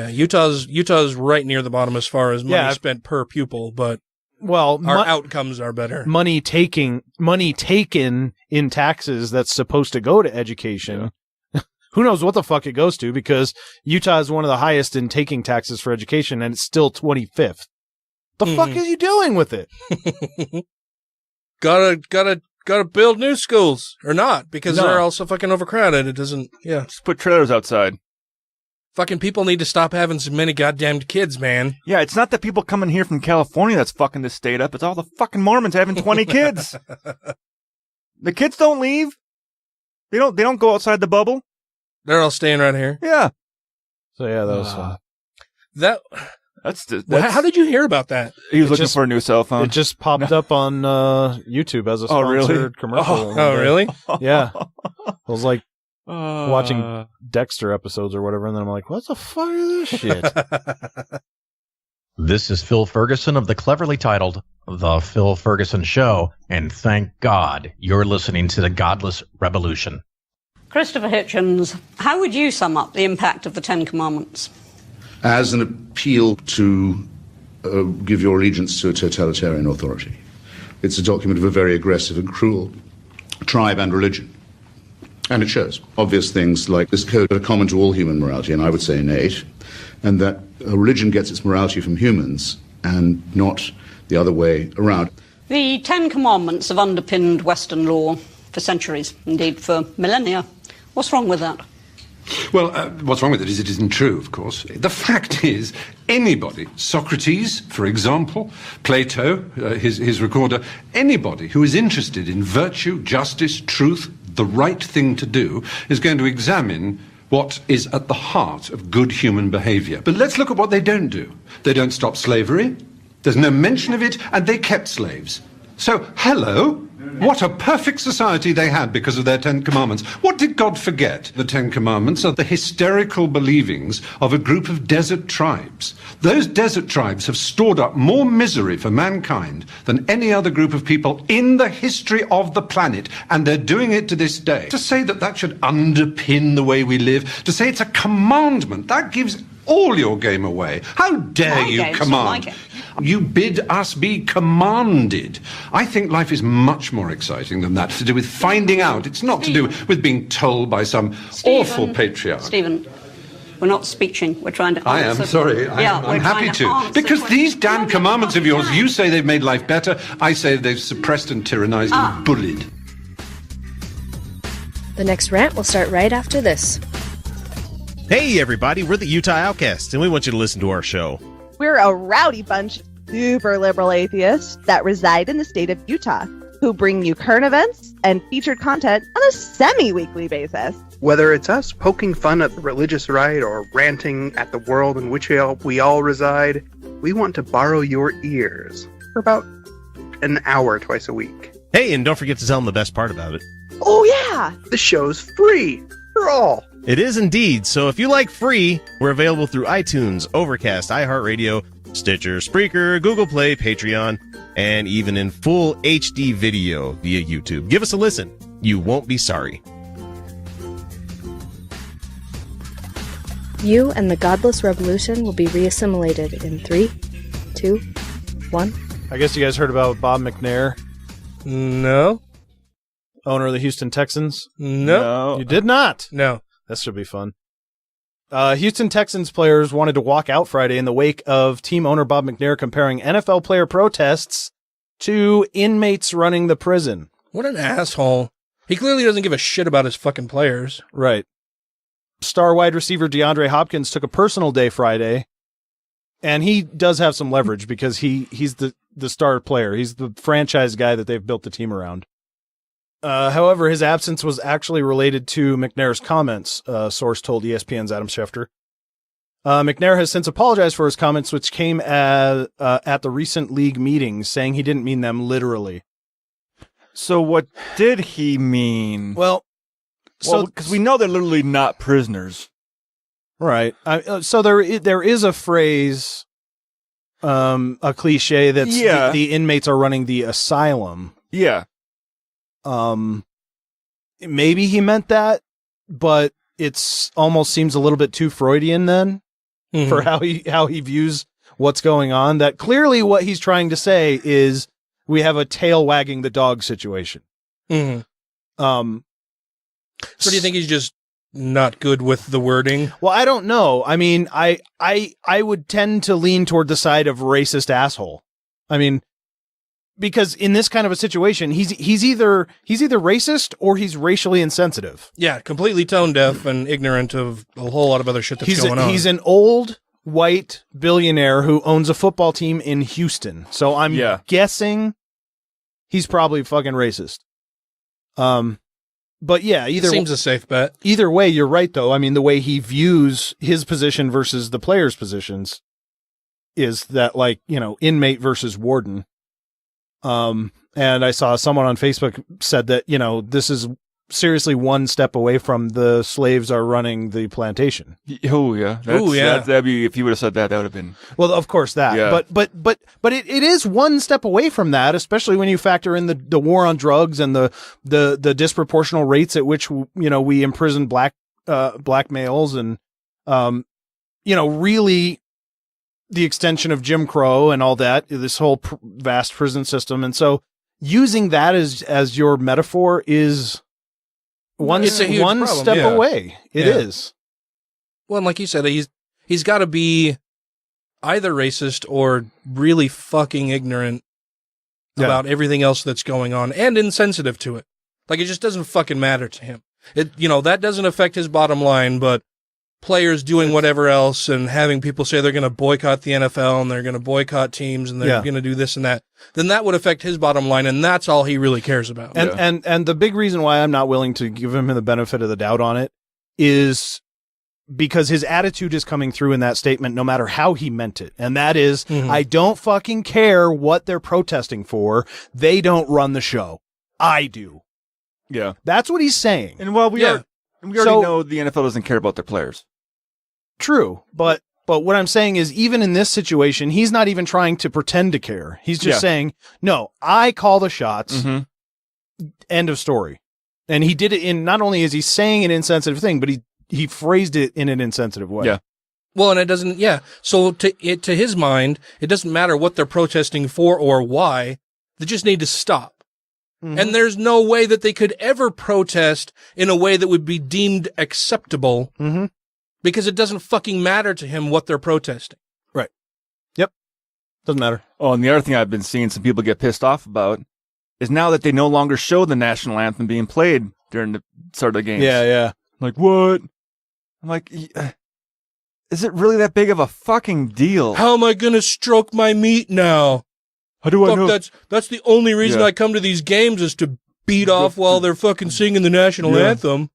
Utah's right near the bottom as far as money spent per pupil, but our outcomes are better. Money taken in taxes that's supposed to go to education. Who knows what the fuck it goes to, because Utah is one of the highest in taking taxes for education, and it's still 25th. The fuck are you doing with it? Gotta build new schools, or not, because they're also fucking overcrowded. It doesn't, Just put trailers outside. Fucking people need to stop having so many goddamned kids, man. Yeah, it's not the people coming here from California that's fucking this state up. It's all the fucking Mormons having 20 kids. The kids don't leave. They don't go outside the bubble. They're all staying right here. Yeah. So that was fun. How did you hear about that? He was looking for a new cell phone. It just popped up on YouTube as a sponsored commercial. Oh, really? Yeah. I was like watching Dexter episodes or whatever, and then I'm like, what the fuck is this shit? This is Phil Ferguson of the cleverly titled The Phil Ferguson Show, and thank God you're listening to the Godless Rebelution. Christopher Hitchens, how would you sum up the impact of the Ten Commandments? As an appeal to give your allegiance to a totalitarian authority. It's a document of a very aggressive and cruel tribe and religion. And it shows obvious things like this code are common to all human morality, and I would say innate, and that a religion gets its morality from humans and not the other way around. The Ten Commandments have underpinned Western law for centuries, indeed for millennia. What's wrong with that? Well, what's wrong with it is it isn't true, of course. The fact is, anybody, Socrates, for example, Plato, his recorder, anybody who is interested in virtue, justice, truth, the right thing to do, is going to examine what is at the heart of good human behavior. But let's look at what they don't do. They don't stop slavery, there's no mention of it, and they kept slaves. So, hello. What a perfect society they had because of their Ten Commandments. What did God forget? The Ten Commandments are the hysterical believings of a group of desert tribes. Those desert tribes have stored up more misery for mankind than any other group of people in the history of the planet, and they're doing it to this day. To say that should underpin the way we live, to say it's a commandment, that gives all your game away. How dare you command? You bid us be commanded. I think life is much more exciting than that. It's to do with finding out. It's not to do with being told by some awful patriarch. Stephen, we're not speeching. We're trying to answer. I am, sorry. I'm happy to. Because these damn commandments of yours, you say they've made life better. I say they've suppressed and tyrannized and bullied. The next rant will start right after this. Hey, everybody, we're the Utah Outcasts, and we want you to listen to our show. We're a rowdy bunch of super liberal atheists that reside in the state of Utah, who bring you current events and featured content on a semi-weekly basis. Whether it's us poking fun at the religious right or ranting at the world in which we all reside, we want to borrow your ears for about an hour twice a week. Hey, and don't forget to tell them the best part about it. Oh, yeah! The show's free for all. It is indeed, so if you like free, we're available through iTunes, Overcast, iHeartRadio, Stitcher, Spreaker, Google Play, Patreon, and even in full HD video via YouTube. Give us a listen. You won't be sorry. You and the Godless Rebelution will be reassimilated in 3, 2, 1. I guess you guys heard about Bob McNair, No. owner of the Houston Texans? No. You did not? No. This should be fun. Houston Texans players wanted to walk out Friday in the wake of team owner Bob McNair comparing NFL player protests to inmates running the prison. What an asshole. He clearly doesn't give a shit about his fucking players. Right. Star wide receiver DeAndre Hopkins took a personal day Friday, and he does have some leverage because he's the star player. He's the franchise guy that they've built the team around. However, his absence was actually related to McNair's comments, a source told ESPN's Adam Schefter. McNair has since apologized for his comments, which came at the recent league meetings, saying he didn't mean them literally. So what did he mean? Well, because we know they're literally not prisoners. Right. So there is a phrase, a cliche that's the inmates are running the asylum. Yeah. Maybe he meant that, but it's almost seems a little bit too Freudian then for how he views what's going on. That clearly what he's trying to say is we have a tail wagging the dog situation. So do you think he's just not good with the wording? Well, I don't know. I mean, I would tend to lean toward the side of racist asshole. I mean, because in this kind of a situation, he's either racist or he's racially insensitive. Yeah, completely tone deaf and ignorant of a whole lot of other shit that's going on. He's an old white billionaire who owns a football team in Houston. So I'm guessing he's probably fucking racist. But yeah, seems a safe bet. Either way, you're right though. I mean, the way he views his position versus the players' positions is that, like, you know, inmate versus warden. And I saw someone on Facebook said that, you know, this is seriously one step away from the slaves are running the plantation. Oh yeah. That'd be, if you would have said that, that would have been. Well, of course that, but it is one step away from that, especially when you factor in the war on drugs and the disproportional rates at which, you know, we imprison black males and, you know, really the extension of Jim Crow and all that, this whole vast prison system. And so using that as your metaphor is one step away. It is. Well, and like you said, he's got to be either racist or really fucking ignorant about everything else that's going on and insensitive to it. Like, it just doesn't fucking matter to him. You know, that doesn't affect his bottom line, but players doing whatever else and having people say they're going to boycott the NFL and they're going to boycott teams and they're going to do this and that, then that would affect his bottom line, and that's all he really cares about. And the big reason why I'm not willing to give him the benefit of the doubt on it is because his attitude is coming through in that statement no matter how he meant it. And that is, I don't fucking care what they're protesting for. They don't run the show. I do. Yeah. That's what he's saying. And well, we already know the NFL doesn't care about their players. True, but what I'm saying is, even in this situation, he's not even trying to pretend to care. He's just saying, no, I call the shots. End of story. And he did it in, not only is he saying an insensitive thing, but he phrased it in an insensitive way. Yeah. Well, and it doesn't, so to his mind, it doesn't matter what they're protesting for or why. They just need to stop. And there's no way that they could ever protest in a way that would be deemed acceptable. Because it doesn't fucking matter to him what they're protesting. Right. Yep. Doesn't matter. Oh, and the other thing I've been seeing some people get pissed off about is now that they no longer show the national anthem being played during the start of the games. Yeah. Like, what? I'm like, is it really that big of a fucking deal? How am I going to stroke my meat now? How do I know? That's the only reason I come to these games is to beat off while they're fucking singing the national anthem.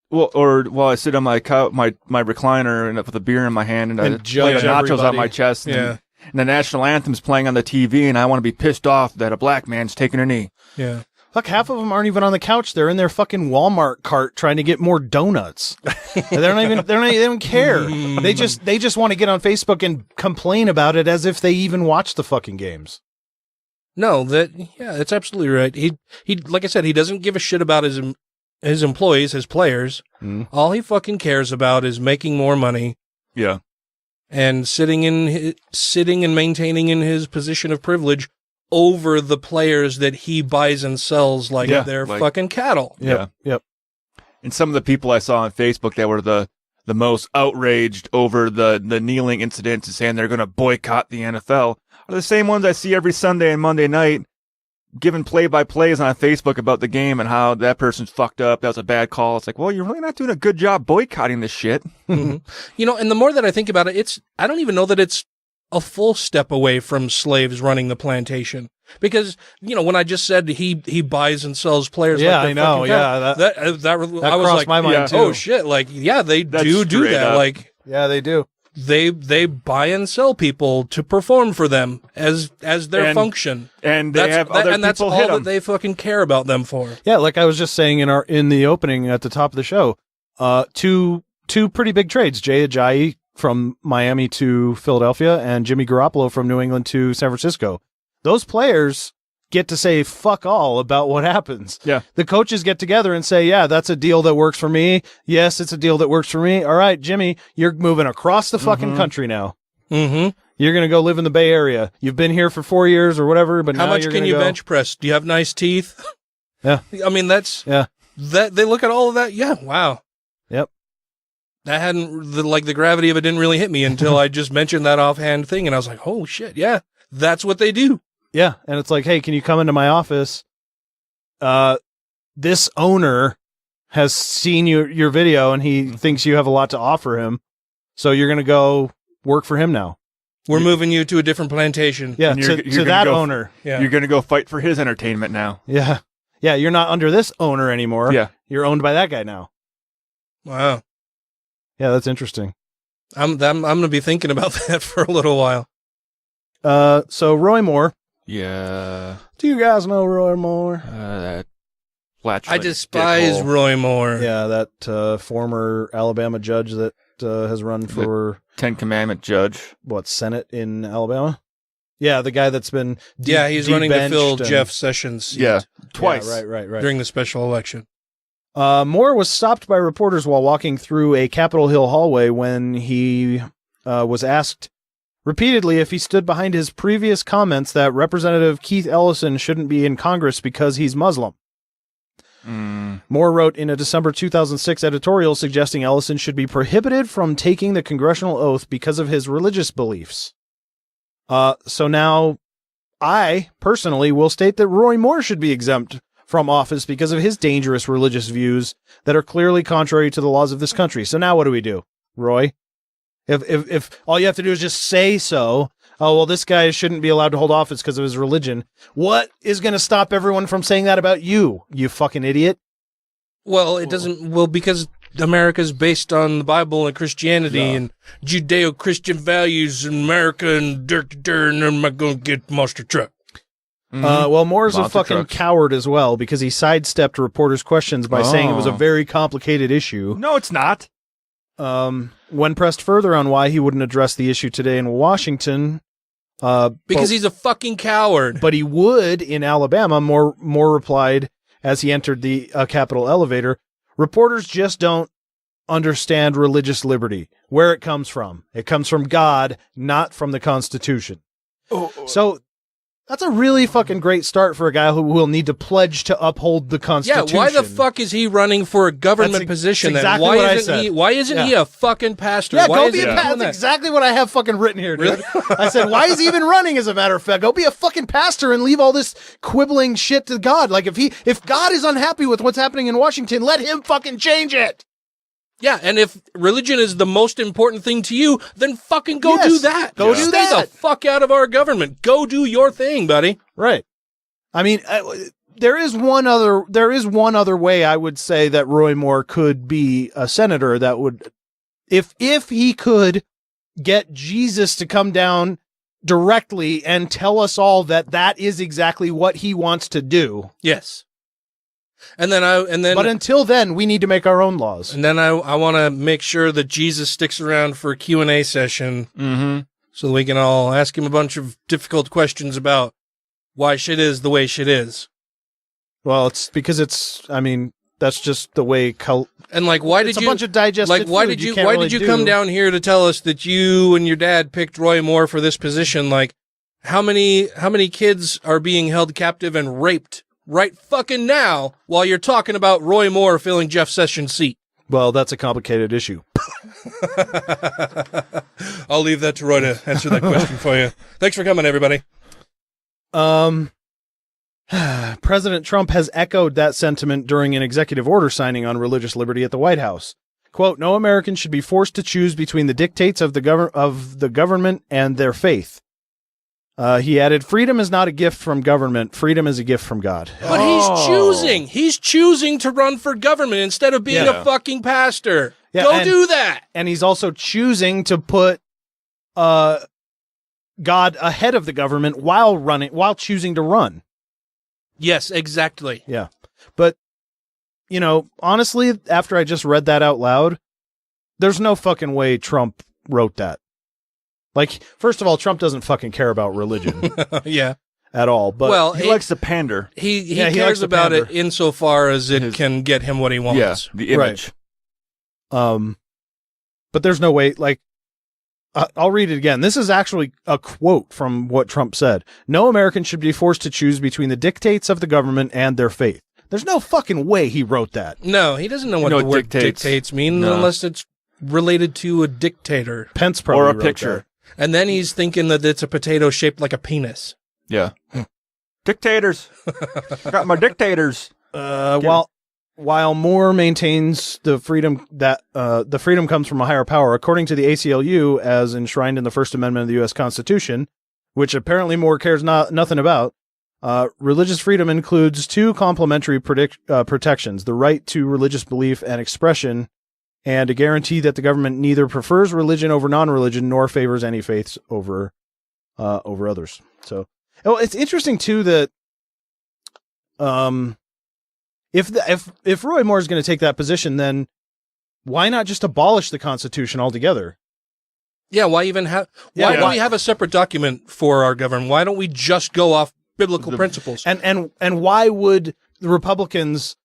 Well, or while I sit on my recliner and with a beer in my hand and I play nachos on my chest, and the national anthem's playing on the TV, and I want to be pissed off that a black man's taking a knee. Yeah, fuck, half of them aren't even on the couch; they're in their fucking Walmart cart trying to get more donuts. They don't care. They just want to get on Facebook and complain about it as if they even watch the fucking games. No, that's absolutely right. He like I said, he doesn't give a shit about his employees, his players. All he fucking cares about is making more money. Yeah. And sitting and maintaining in his position of privilege over the players that he buys and sells like they're fucking cattle. Yeah. Yep. And some of the people I saw on Facebook that were the most outraged over the kneeling incidents and saying they're going to boycott the NFL are the same ones I see every Sunday and Monday night giving play-by-plays on Facebook about the game and how that person's fucked up. That was a bad call. It's like, well, you're really not doing a good job boycotting this shit. Mm-hmm. You know, and the more that I think about it, I don't even know that it's a full step away from slaves running the plantation. Because, you know, when I just said he buys and sells players, yeah, like I know, yeah, that I was crossed like, my mind too. Oh shit, like, yeah, they do that, like, yeah, they do. They buy and sell people to perform for them as their function, and they have other and that's people all hit that 'em. they fucking care about them for. Yeah, like I was just saying in the opening at the top of the show, two pretty big trades: Jay Ajayi from Miami to Philadelphia, and Jimmy Garoppolo from New England to San Francisco. Those players get to say fuck all about what happens. Yeah. The coaches get together and say, yeah, that's a deal that works for me. Yes, it's a deal that works for me. All right, Jimmy, you're moving across the fucking country now. Mm-hmm. You're going to go live in the Bay Area. You've been here for 4 years or whatever, but how now much you're can gonna you go. bench press? Do you have nice teeth? Yeah. I mean, that they look at all of that. Yeah. Wow. Yep. That the gravity of it didn't really hit me until I just mentioned that offhand thing. And I was like, oh shit. Yeah. That's what they do. Yeah, and it's like, hey, can you come into my office? This owner has seen your video, and he thinks you have a lot to offer him, so you're going to go work for him now. We're moving you to a different plantation. Yeah, And you're to gonna that go- owner. Yeah. You're going to go fight for his entertainment now. Yeah. Yeah, you're not under this owner anymore. Yeah. You're owned by that guy now. Wow. Yeah, that's interesting. I'm going to be thinking about that for a little while. So Roy Moore. Yeah. Do you guys know Roy Moore? That I despise Roy Moore. Yeah, that former Alabama judge that has run for Ten Commandment judge. Senate in Alabama? Yeah, the guy that's been he's running to fill debenched and- Jeff Sessions' seat. Yeah, twice. Yeah, right. During the special election. Moore was stopped by reporters while walking through a Capitol Hill hallway when he was asked repeatedly if he stood behind his previous comments that Representative Keith Ellison shouldn't be in Congress because he's Muslim. Moore wrote in a December 2006 editorial suggesting Ellison should be prohibited from taking the congressional oath because of his religious beliefs. So now I personally will state that Roy Moore should be exempt from office because of his dangerous religious views that are clearly contrary to the laws of this country. So now what do we do, Roy? If all you have to do is just say so, oh, well, this guy shouldn't be allowed to hold office because of his religion. What is going to stop everyone from saying that about you, you fucking idiot? Well, it doesn't. Well, because America's based on the Bible and Christianity and Judeo-Christian values in America and and I'm not going to get monster truck. Well, Moore's a Monster fucking trucks. coward as well because he sidestepped reporters' questions by saying it was a very complicated issue. No, it's not. When pressed further on why he wouldn't address the issue today in Washington, Because he's a fucking coward. but he would in Alabama, Moore replied as he entered the Capitol elevator, reporters just don't understand religious liberty, where it comes from. It comes from God, not from the Constitution. So that's a really fucking great start for a guy who will need to pledge to uphold the Yeah, Constitution. why the fuck is he running for a government That's position? that's then? exactly Why what I isn't said. Why isn't he Yeah. a fucking pastor? Yeah, Why go is be he a doing pastor. That's that? exactly what I have fucking written here, dude. Really? I said, why is he even running, as a matter of fact? Go be a fucking pastor and leave all this quibbling shit to God. Like, if God is unhappy with what's happening in Washington, let him fucking change it. Yeah, and if religion is the most important thing to you, then fucking go Yes, do that. go do Stay that. the fuck out of our government. Go do your thing, buddy. Right. I mean, there is one other way I would say that Roy Moore could be a senator that would, if he could get Jesus to come down directly and tell us all that is exactly what he wants to do. Yes. But until then, we need to make our own laws. And then I want to make sure that Jesus sticks around for a Q&A session so that we can all ask him a bunch of difficult questions about why shit is the way shit is. Well, it's because that's just the way and like, why did it's you a bunch of digested like why food did you can't why really did you do. come down here to tell us that you and your dad picked Roy Moore for this position? Like, how many kids are being held captive and raped right fucking now while you're talking about Roy Moore filling Jeff Sessions' seat? Well, that's a complicated issue. I'll leave that to Roy to answer that question for you. Thanks for coming, everybody. President Trump has echoed that sentiment during an executive order signing on religious liberty at the White House. Quote, no American should be forced to choose between the dictates of the government and their faith. He added, freedom is not a gift from government. Freedom is a gift from God. But he's choosing to run for government instead of being a fucking pastor. Yeah, Go do that. And he's also choosing to put God ahead of the government while choosing to run. Yes, exactly. Yeah. But, you know, honestly, after I just read that out loud, there's no fucking way Trump wrote that. Like, first of all, Trump doesn't fucking care about religion. Yeah. At all. But he likes to pander. He cares about it insofar as it can get him what he wants. Yeah, the image. Right. But there's no way, like, I'll read it again. This is actually a quote from what Trump said. No American should be forced to choose between the dictates of the government and their faith. There's no fucking way he wrote that. No, he doesn't know what the word dictates mean unless it's related to a dictator. Pence probably or a wrote picture. that. And then he's thinking that it's a potato shaped like a penis. Yeah. Dictators. I got my dictators. While Moore maintains the freedom that the freedom comes from a higher power, according to the ACLU, as enshrined in the First Amendment of the U.S. Constitution, which apparently Moore cares nothing about, religious freedom includes two complementary protections: the right to religious belief and expression, and a guarantee that the government neither prefers religion over non-religion nor favors any faiths over others. So, it's interesting too that if Roy Moore is going to take that position, then why not just abolish the Constitution altogether? Yeah, why even have? Why do we have a separate document for our government? Why don't we just go off biblical principles? And why would the Republicans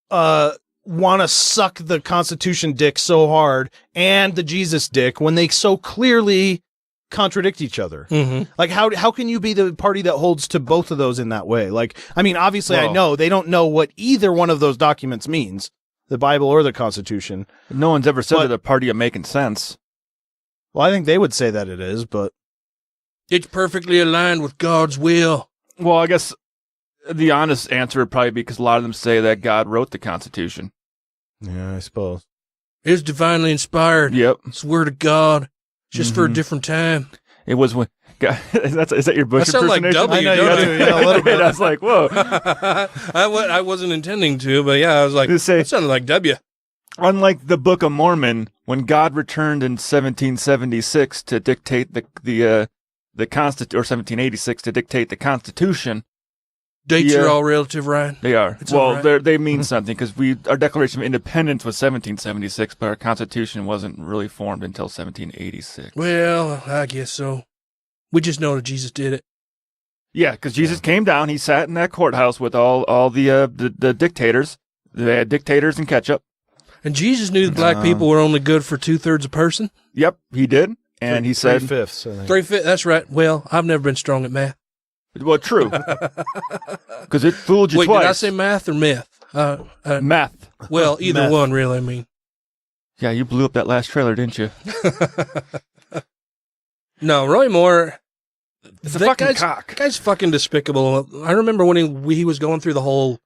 want to suck the Constitution dick so hard and the Jesus dick when they so clearly contradict each other? Mm-hmm. Like, how can you be the party that holds to both of those in that way? Like, I mean, obviously, I know they don't know what either one of those documents means, the Bible or the Constitution. No one's ever said that a party of making sense. Well, I think they would say that it is, but it's perfectly aligned with God's will. Well, I guess the honest answer would probably be because a lot of them say that God wrote the Constitution. Yeah, I suppose. It's divinely inspired. Yep. It's the word of God. Just for a different time. It was when... is that your Bush impersonation? Like W, I know you do. Yeah, a little bit. I was like, whoa. I wasn't intending to, but yeah, I was like, that sounded like W. Unlike the Book of Mormon, when God returned in 1776 to dictate the Constitution, or 1786 to dictate the Constitution. Dates are all relative, Ryan. They are. It's well, right. they mean something because our Declaration of Independence was 1776, but our Constitution wasn't really formed until 1786. Well, I guess so. We just know that Jesus did it. Yeah, because Jesus came down. He sat in that courthouse with all the dictators. They had dictators and ketchup. And Jesus knew that black people were only good for 2/3 a person? Yep, he did. And he said... 3/5. 3/5, that's right. Well, I've never been strong at math. Well, true. Because it fooled you twice. Wait, did I say math or myth? Math. Well, either Math. one, really, I mean. Yeah, you blew up that last trailer, didn't you? No, Roy Moore... It's a fucking cock. That guy's fucking despicable. I remember when he was going through the whole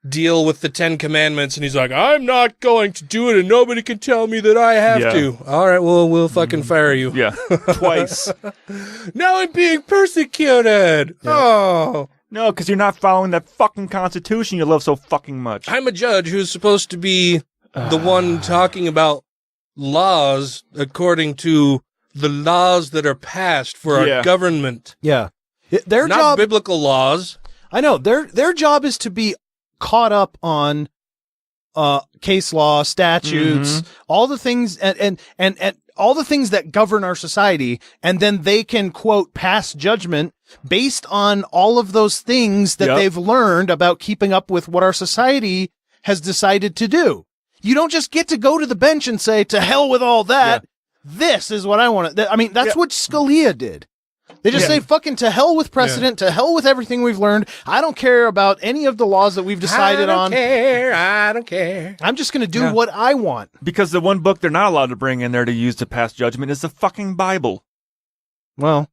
deal with the 10 Commandments, and he's like, I'm not going to do it, and nobody can tell me that I have to. All right, well, we'll fucking fire you. Yeah, twice. Now I'm being persecuted. Yeah. Oh. No, because you're not following that fucking Constitution you love so fucking much. I'm a judge who's supposed to be the one talking about laws according to the laws that are passed for our government. Yeah. Their not job, biblical laws. I know. Their job is to be caught up on case law, statutes, all the things and all the things that govern our society, and then they can, quote, pass judgment based on all of those things that they've learned about keeping up with what our society has decided to do. You don't just get to go to the bench and say, to hell with all that. Yeah. This is what I want to... I mean, that's what Scalia did. They just say, fucking to hell with precedent, to hell with everything we've learned. I don't care about any of the laws that we've decided on. I don't care. I'm just going to do what I want. Because the one book they're not allowed to bring in there to use to pass judgment is the fucking Bible. Well,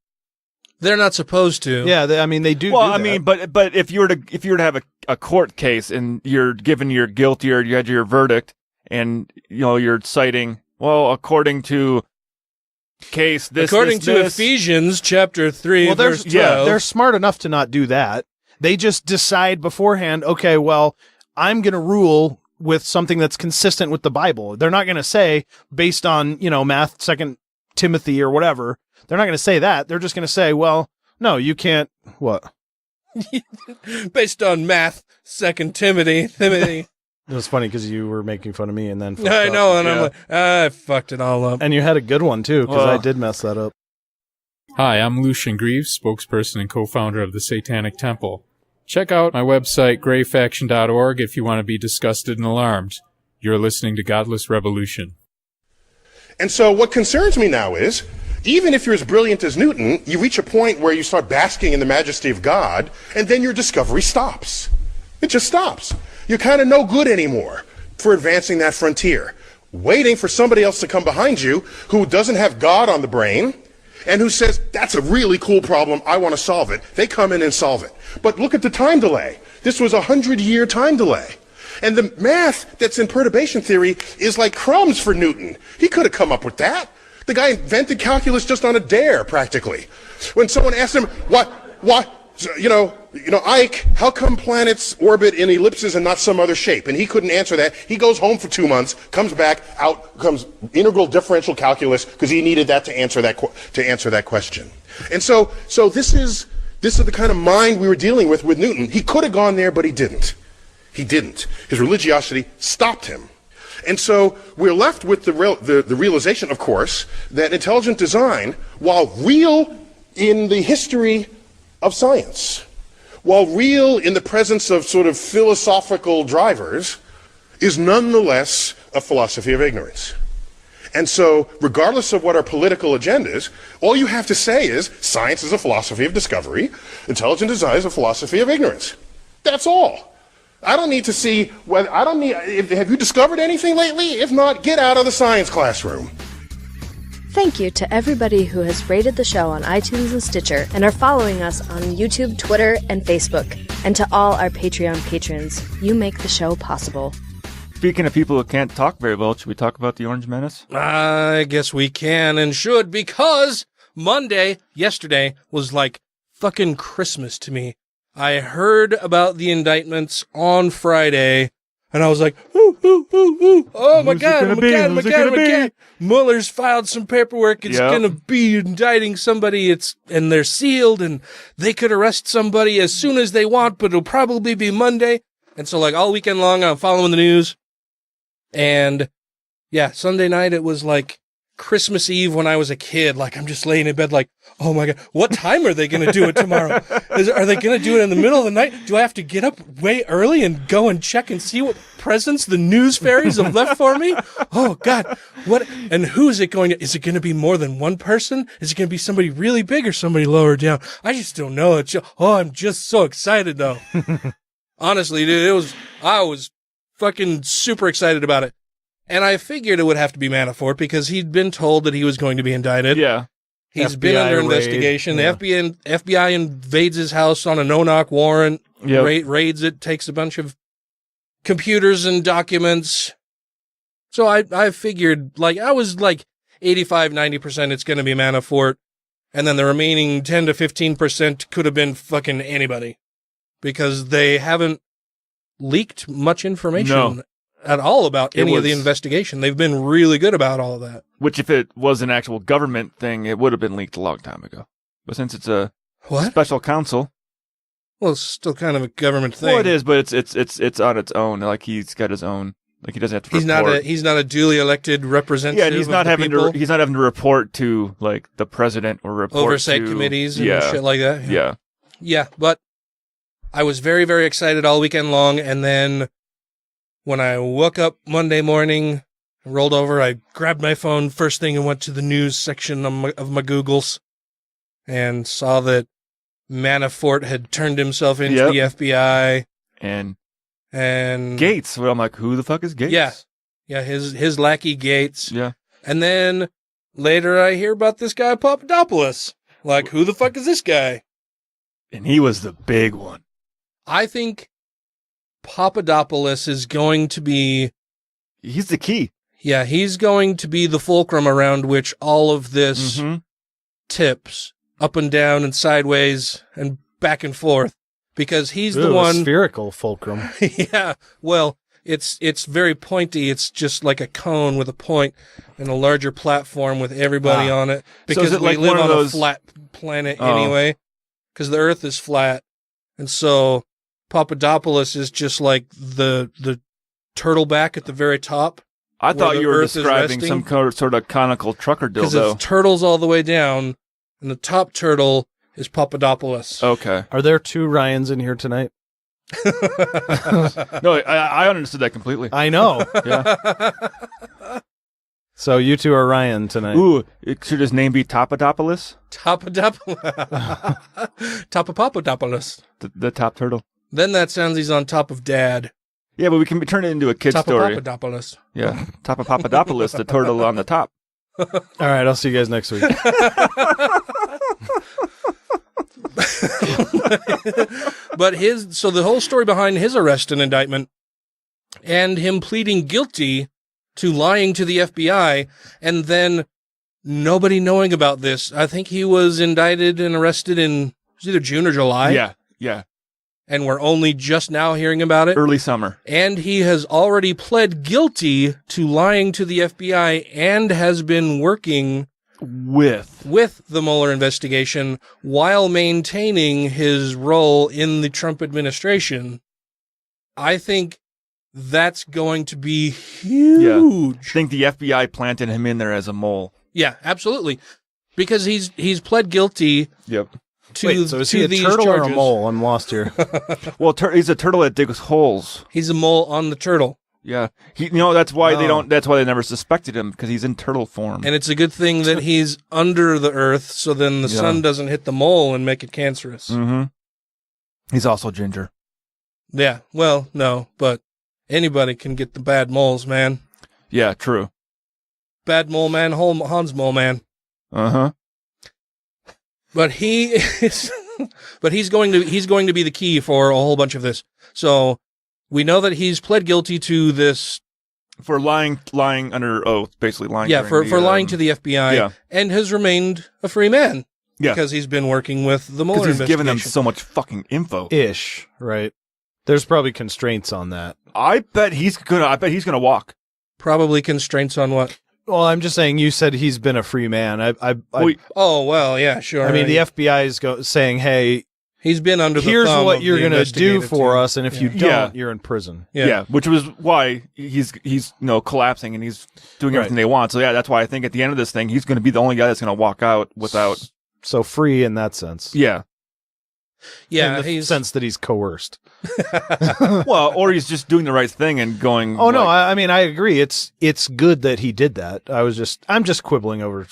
they're not supposed to. Yeah, they do. Well, do I that. mean, but if you were to have a court case and you're given your guilty or you had your verdict and you're citing, well, according to case this, according this, to this. Ephesians chapter 3, verse 12. They're smart enough to not do that. They just decide beforehand, okay, well, I'm going to rule with something that's consistent with the Bible. They're not going to say, based on, math, 2 Timothy or whatever, they're not going to say that. They're just going to say, well, no, you can't, what? Based on math, 2 Timothy. It was funny because you were making fun of me and then I know, and I'm like, I fucked it all up. And you had a good one, too, because I did mess that up. Hi, I'm Lucian Greaves, spokesperson and co-founder of the Satanic Temple. Check out my website, grayfaction.org, if you want to be disgusted and alarmed. You're listening to Godless Rebelution. And so what concerns me now is, even if you're as brilliant as Newton, you reach a point where you start basking in the majesty of God, and then your discovery stops. It just stops. You're kind of no good anymore for advancing that frontier. Waiting for somebody else to come behind you who doesn't have God on the brain and who says, that's a really cool problem, I want to solve it. They come in and solve it. But look at the time delay. This was a 100-year time delay. And the math that's in perturbation theory is like crumbs for Newton. He could have come up with that. The guy invented calculus just on a dare, practically. When someone asked him, Ike, how come planets orbit in ellipses and not some other shape? And he couldn't answer that. He goes home for 2 months, comes back, out comes integral differential calculus because he needed that to answer that question. And so this is the kind of mind we were dealing with Newton. He could have gone there, but he didn't. He didn't. His religiosity stopped him. And so we're left with the realization, of course, that intelligent design, while real in the history of science, while real in the presence of sort of philosophical drivers, is nonetheless a philosophy of ignorance. And so, regardless of what our political agenda is, all you have to say is, science is a philosophy of discovery, intelligent design is a philosophy of ignorance. That's all. I don't need to see have you discovered anything lately? If not, get out of the science classroom. Thank you to everybody who has rated the show on iTunes and Stitcher and are following us on YouTube, Twitter, and Facebook. And to all our Patreon patrons, you make the show possible. Speaking of people who can't talk very well, should we talk about the Orange Menace? I guess we can and should, because yesterday, was like fucking Christmas to me. I heard about the indictments on Friday, and I was like, ooh, oh my God. Mueller's filed some paperwork. It's going to be indicting somebody. And they're sealed, and they could arrest somebody as soon as they want, but it'll probably be Monday. And so, like, all weekend long, I'm following the news. And yeah, Sunday night, it was like Christmas Eve when I was a kid. Like, I'm just laying in bed like, oh my God, what time are they going to do it tomorrow? Are they going to do it in the middle of the night? Do I have to get up way early and go and check and see what presents the news fairies have left for me? Oh God, what? And who is it going to? Is it going to be more than one person? Is it going to be somebody really big or somebody lower down? I just don't know. I'm just so excited though. Honestly, dude, I was fucking super excited about it. And I figured it would have to be Manafort because he'd been told that he was going to be indicted. Yeah. He's FBI been under raid. investigation. Yeah. The FBI invades his house on a no-knock warrant, raids it, takes a bunch of computers and documents. So I figured, like, I was like 85, 90% it's going to be Manafort. And then the remaining 10 to 15% could have been fucking anybody. Because they haven't leaked much information at all about any of the investigation. They've been really good about all of that. Which, if it was an actual government thing, it would have been leaked a long time ago. But since it's a special counsel, well, it's still kind of a government thing. well, it is, but it's on its own. Like, he's got his own. Like, he doesn't have to. He's not a duly elected representative. Yeah, and he's not having to report to like the president or report oversight to committees and shit like that. Yeah, but I was very, very excited all weekend long, and then when I woke up Monday morning, rolled over, I grabbed my phone first thing and went to the news section of my Googles. and saw that Manafort had turned himself into the FBI. And And Gates. Well, I'm like, who the fuck is Gates? Yeah, his lackey Gates. Yeah. And then later I hear about this guy Papadopoulos. Like, who the fuck is this guy? And he was the big one. I think Papadopoulos is going to be... He's the key. Yeah, he's going to be the fulcrum around which all of this tips up and down and sideways and back and forth. Because he's the one... spherical fulcrum. Yeah, well, it's very pointy. It's just like a cone with a point and a larger platform with everybody on it. Because so is it we like live one of on those... a flat planet anyway. Because the Earth is flat. And so Papadopoulos is just like the turtle back at the very top. I thought you were describing some sort of conical trucker dildo. Because it's turtles all the way down, and the top turtle is Papadopoulos. Okay. Are there two Ryans in here tonight? No, I understood that completely. I know. Yeah. So you two are Ryan tonight. Ooh, should his name be Topadopoulos? Papadopoulos. The top turtle. Then that sounds he's on top of Dad. Yeah, but we can turn it into a kid's story. Papadopoulos. Yeah, Papadopoulos, the turtle on the top. All right, I'll see you guys next week. But so the whole story behind his arrest and indictment and him pleading guilty to lying to the FBI and then nobody knowing about this. I think he was indicted and arrested in either June or July. Yeah. And we're only just now hearing about it. Early summer. And he has already pled guilty to lying to the FBI and has been working with the Mueller investigation while maintaining his role in the Trump administration. I think that's going to be huge. Yeah. I think the FBI planted him in there as a mole. Yeah, absolutely. Because he's pled guilty. Yep. So is he a turtle or a mole? I'm lost here. Well, he's a turtle that digs holes. He's a mole on the turtle. Yeah, that's why they don't. That's why they never suspected him, because he's in turtle form. And it's a good thing that he's under the earth, so then the sun doesn't hit the mole and make it cancerous. Mm-hmm. He's also ginger. Yeah, well, no, but anybody can get the bad moles, man. Yeah, true. Bad mole man, Hans mole man. Uh-huh. But he's going to be the key for a whole bunch of this. So we know that he's pled guilty to this for lying under oath, basically lying. Yeah, for lying to the FBI, and has remained a free man. Yeah, because he's been working with the Mueller investigation. Because he's given them so much fucking info. Ish, right? There's probably constraints on that. I bet he's gonna walk. Probably constraints on what? Well, I'm just saying. You said he's been a free man. Oh well, yeah, sure. I mean, the FBI is saying, "Hey, he's been under. Here's the thumb what of you're the going to do for too. us, and if you don't, you're in prison." Yeah, which was why he's collapsing and he's doing everything they want. So yeah, that's why I think at the end of this thing, he's going to be the only guy that's going to walk out without. So free in that sense. Yeah. Yeah, in the sense that he's coerced. Well, or he's just doing the right thing and going. Oh no, I mean I agree. It's good that he did that. I'm just quibbling over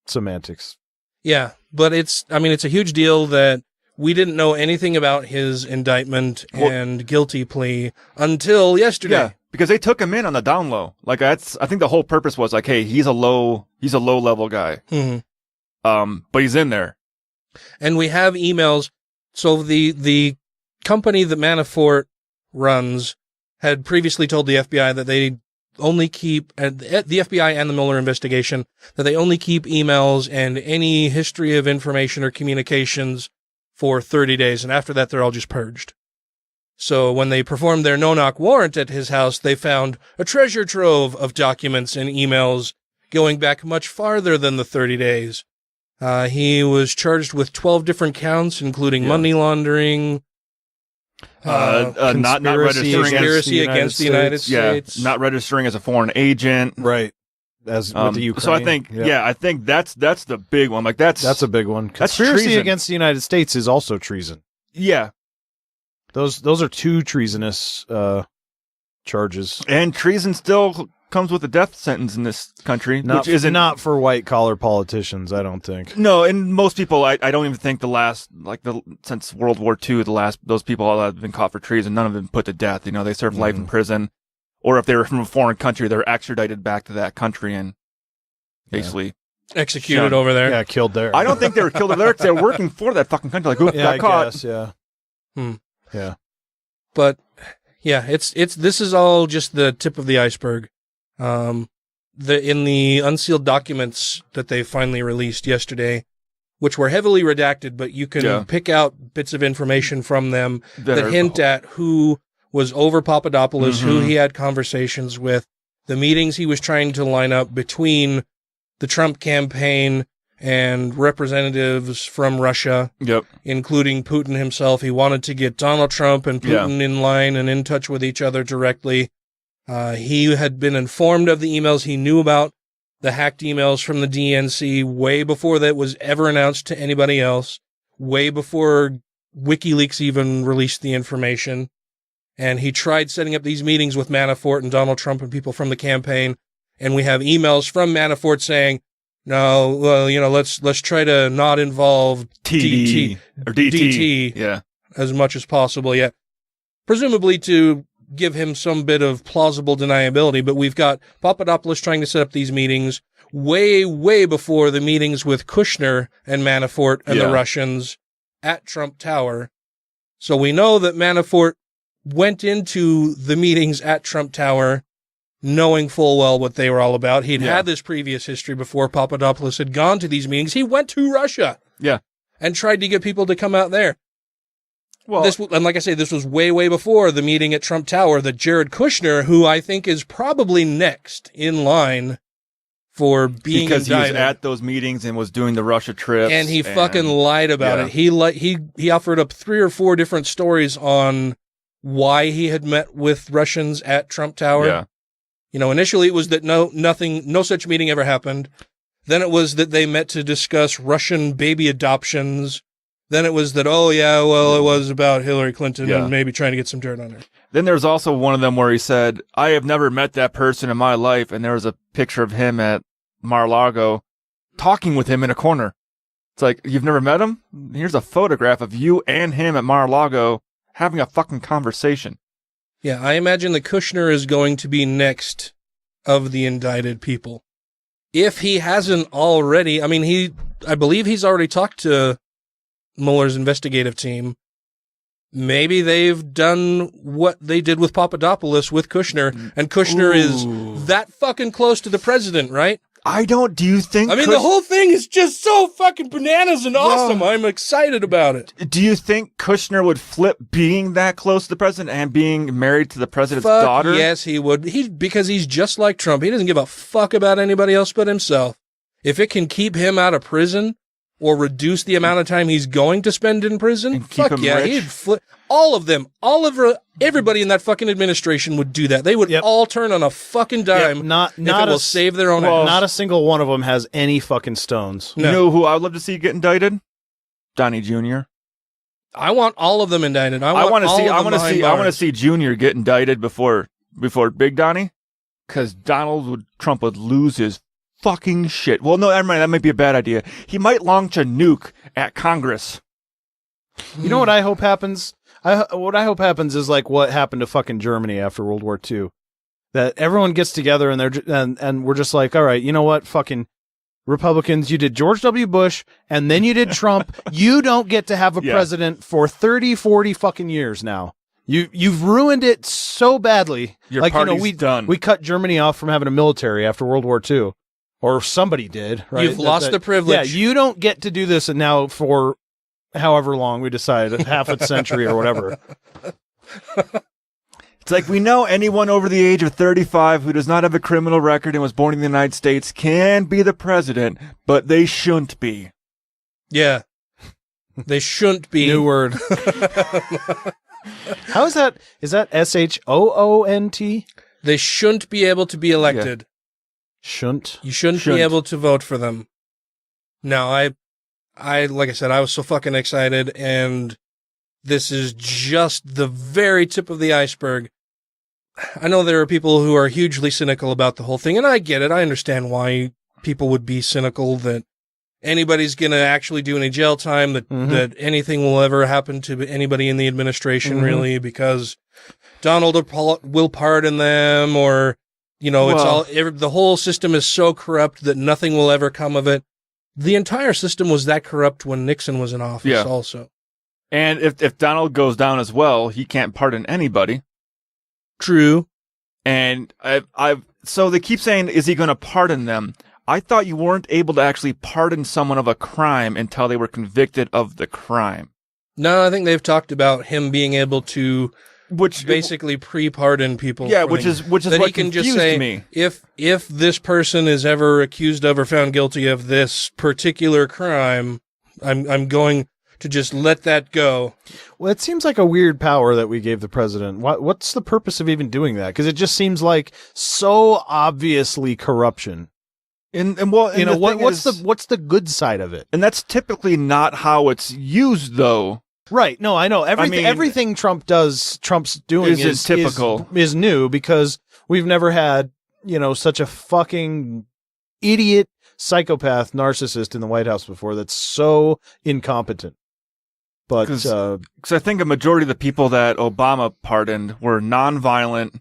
semantics. Yeah, but it's a huge deal that we didn't know anything about his indictment and guilty plea until yesterday. Yeah, because they took him in on the down low. Like I think the whole purpose was like, hey, he's a low level guy. Mm-hmm. But he's in there. And we have emails. So the company that Manafort runs had previously told the FBI that they only keep, the FBI and the Mueller investigation, that they only keep emails and any history of information or communications for 30 days. And after that, they're all just purged. So when they performed their no-knock warrant at his house, they found a treasure trove of documents and emails going back much farther than the 30 days. He was charged with 12 different counts, including money laundering, not registering conspiracy against the United States. Not registering as a foreign agent, right? As with the Ukraine. So I think that's the big one. Like that's a big one. Conspiracy against the United States is also treason. Yeah, those are two treasonous charges, and treason still comes with a death sentence in this country, Not, which isn't not for white collar politicians, I don't think. No, and most people, I don't even think since World War II, those people all have been caught for treason, none of them put to death. You know, they served life in prison, or if they were from a foreign country, they're extradited back to that country and basically executed over there. Yeah, killed there. I don't think they were killed over there because they were working for that fucking country. Like, oops, got caught. Guess, yeah. Yeah. But yeah, this is all just the tip of the iceberg. In the unsealed documents that they finally released yesterday, which were heavily redacted, but you can pick out bits of information from them that hint at who was over Papadopoulos, who he had conversations with, the meetings he was trying to line up between the Trump campaign and representatives from Russia, including Putin himself. He wanted to get Donald Trump and Putin in line and in touch with each other directly. He had been informed of the emails. He knew about the hacked emails from the DNC way before that was ever announced to anybody else, way before WikiLeaks even released the information. And he tried setting up these meetings with Manafort and Donald Trump and people from the campaign. And we have emails from Manafort saying, no, well, let's try to not involve DT as much as possible. Yeah. Presumably to give him some bit of plausible deniability, but we've got Papadopoulos trying to set up these meetings way, way before the meetings with Kushner and Manafort and the Russians at Trump Tower. So we know that Manafort went into the meetings at Trump Tower knowing full well what they were all about. He'd had this previous history before Papadopoulos had gone to these meetings. He went to Russia and tried to get people to come out there. Well, and like I say, this was way, way before the meeting at Trump Tower that Jared Kushner, who I think is probably next in line for being because indicted. He was at those meetings and was doing the Russia trips. And he fucking lied about it. He offered up 3 or 4 different stories on why he had met with Russians at Trump Tower. Yeah. Initially it was that no such meeting ever happened. Then it was that they met to discuss Russian baby adoptions. Then it was that, it was about Hillary Clinton and maybe trying to get some dirt on her. Then there's also one of them where he said, I have never met that person in my life. And there was a picture of him at Mar-a-Lago talking with him in a corner. It's like, you've never met him? Here's a photograph of you and him at Mar-a-Lago having a fucking conversation. Yeah, I imagine that Kushner is going to be next of the indicted people. If he hasn't already, I believe he's already talked to Mueller's investigative team. Maybe they've done what they did with Papadopoulos with Kushner, and Kushner is that fucking close to the president, right? Do you think... the whole thing is just so fucking bananas and awesome. I'm excited about it. Do you think Kushner would flip being that close to the president and being married to the president's daughter? Yes, he would. Because he's just like Trump. He doesn't give a fuck about anybody else but himself. If it can keep him out of prison or reduce the amount of time he's going to spend in prison, and keep him rich. He'd flip. All of them, everybody in that fucking administration would do that. They would all turn on a fucking dime if it will save their own ass. Not a single one of them has any fucking stones. No. You know who I would love to see get indicted? Donnie Jr. I want all of them indicted. I want to see Jr. get indicted before Big Donnie, because Trump would lose his fucking shit. Well, no, never mind. That might be a bad idea. He might launch a nuke at Congress. You know what I hope happens? What I hope happens is like what happened to fucking Germany after World War II. That everyone gets together and we're just like, all right, you know what? Fucking Republicans, you did George W. Bush and then you did Trump. You don't get to have a president for 30, 40 fucking years now. You've ruined it so badly. Your party's done. We cut Germany off from having a military after World War II. Or somebody did, right? You've lost the privilege. Yeah, you don't get to do this and now for however long we decide, half a century or whatever. It's like we know anyone over the age of 35 who does not have a criminal record and was born in the United States can be the president, but they shouldn't be. Yeah. They shouldn't be. New word. How is that? Is that SHOONT? They shouldn't be able to be elected. Yeah. Shouldn't. You shouldn't be able to vote for them. No, I like I said, I was so fucking excited, and this is just the very tip of the iceberg. I know there are people who are hugely cynical about the whole thing, and I get it. I understand why people would be cynical that anybody's going to actually do any jail time, that anything will ever happen to anybody in the administration, really, because Donald will pardon them, or, the whole system is so corrupt that nothing will ever come of it. The entire system was that corrupt when Nixon was in office also. And if Donald goes down as well, he can't pardon anybody. True. And so they keep saying, is he going to pardon them? I thought you weren't able to actually pardon someone of a crime until they were convicted of the crime. No, I think they've talked about him being able to, basically pre-pardon people. Yeah, which is that what he can just confused say, me. If this person is ever accused of or found guilty of this particular crime, I'm going to just let that go. Well, it seems like a weird power that we gave the president. What's the purpose of even doing that? Because it just seems like so obviously corruption. What's the good side of it? And that's typically not how it's used, though. Right. No, I know. Everything Trump's doing is typical. Is new because we've never had, such a fucking idiot psychopath narcissist in the White House before that's so incompetent. But because I think a majority of the people that Obama pardoned were nonviolent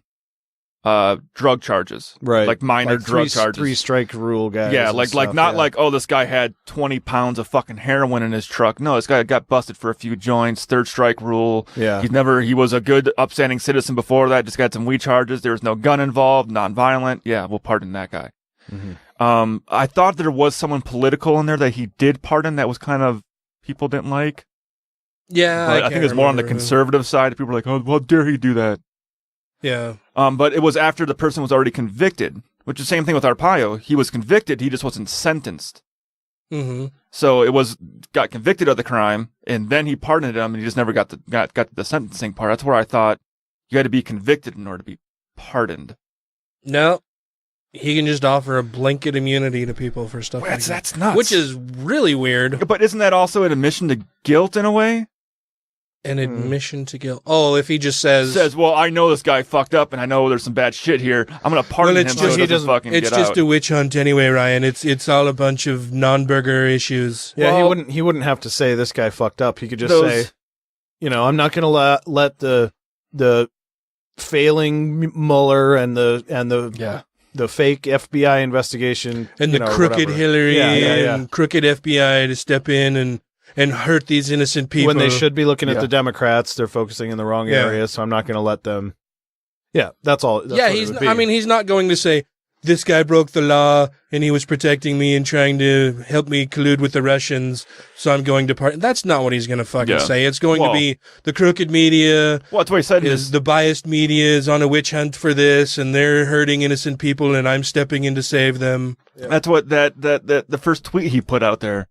drug charges, right? Like minor drug charges, 3-strike rule guys. Yeah, like this guy had 20 pounds of fucking heroin in his truck. No, this guy got busted for a few joints, 3rd strike rule. Yeah, he was a good, upstanding citizen before that. Just got some weed charges. There was no gun involved, nonviolent. Yeah, we'll pardon that guy. Mm-hmm. I thought there was someone political in there that he did pardon that was kind of people didn't like. Yeah, but I think it's more on the conservative side. People were like, "Oh, how dare he do that?" Yeah. But it was after the person was already convicted, which is the same thing with Arpaio. He was convicted, he just wasn't sentenced. Mm-hmm. So it got convicted of the crime, and then he pardoned him, and he just never got to the sentencing part. That's where I thought you had to be convicted in order to be pardoned. No. He can just offer a blanket immunity to people for stuff like that. That's nuts. Which is really weird. But isn't that also an admission to guilt in a way? An admission to guilt. Oh, if he just says, well, I know this guy fucked up, and I know there's some bad shit here. I'm going to pardon him so he doesn't fucking get out. It's just a witch hunt anyway, Ryan. It's all a bunch of non-burger issues. Yeah, he wouldn't have to say this guy fucked up. He could just say, I'm not going to let the failing Mueller and the fake FBI investigation and the crooked Hillary and crooked FBI to step in and hurt these innocent people. When they should be looking at the Democrats, they're focusing in the wrong area, so I'm not going to let them. Yeah, that's all. He's not going to say, this guy broke the law and he was protecting me and trying to help me collude with the Russians, so I'm going to pardon. That's not what he's going to fucking say. It's going to be the crooked media. Well, that's what he said. The biased media is on a witch hunt for this, and they're hurting innocent people, and I'm stepping in to save them. Yeah. That's what the first tweet he put out there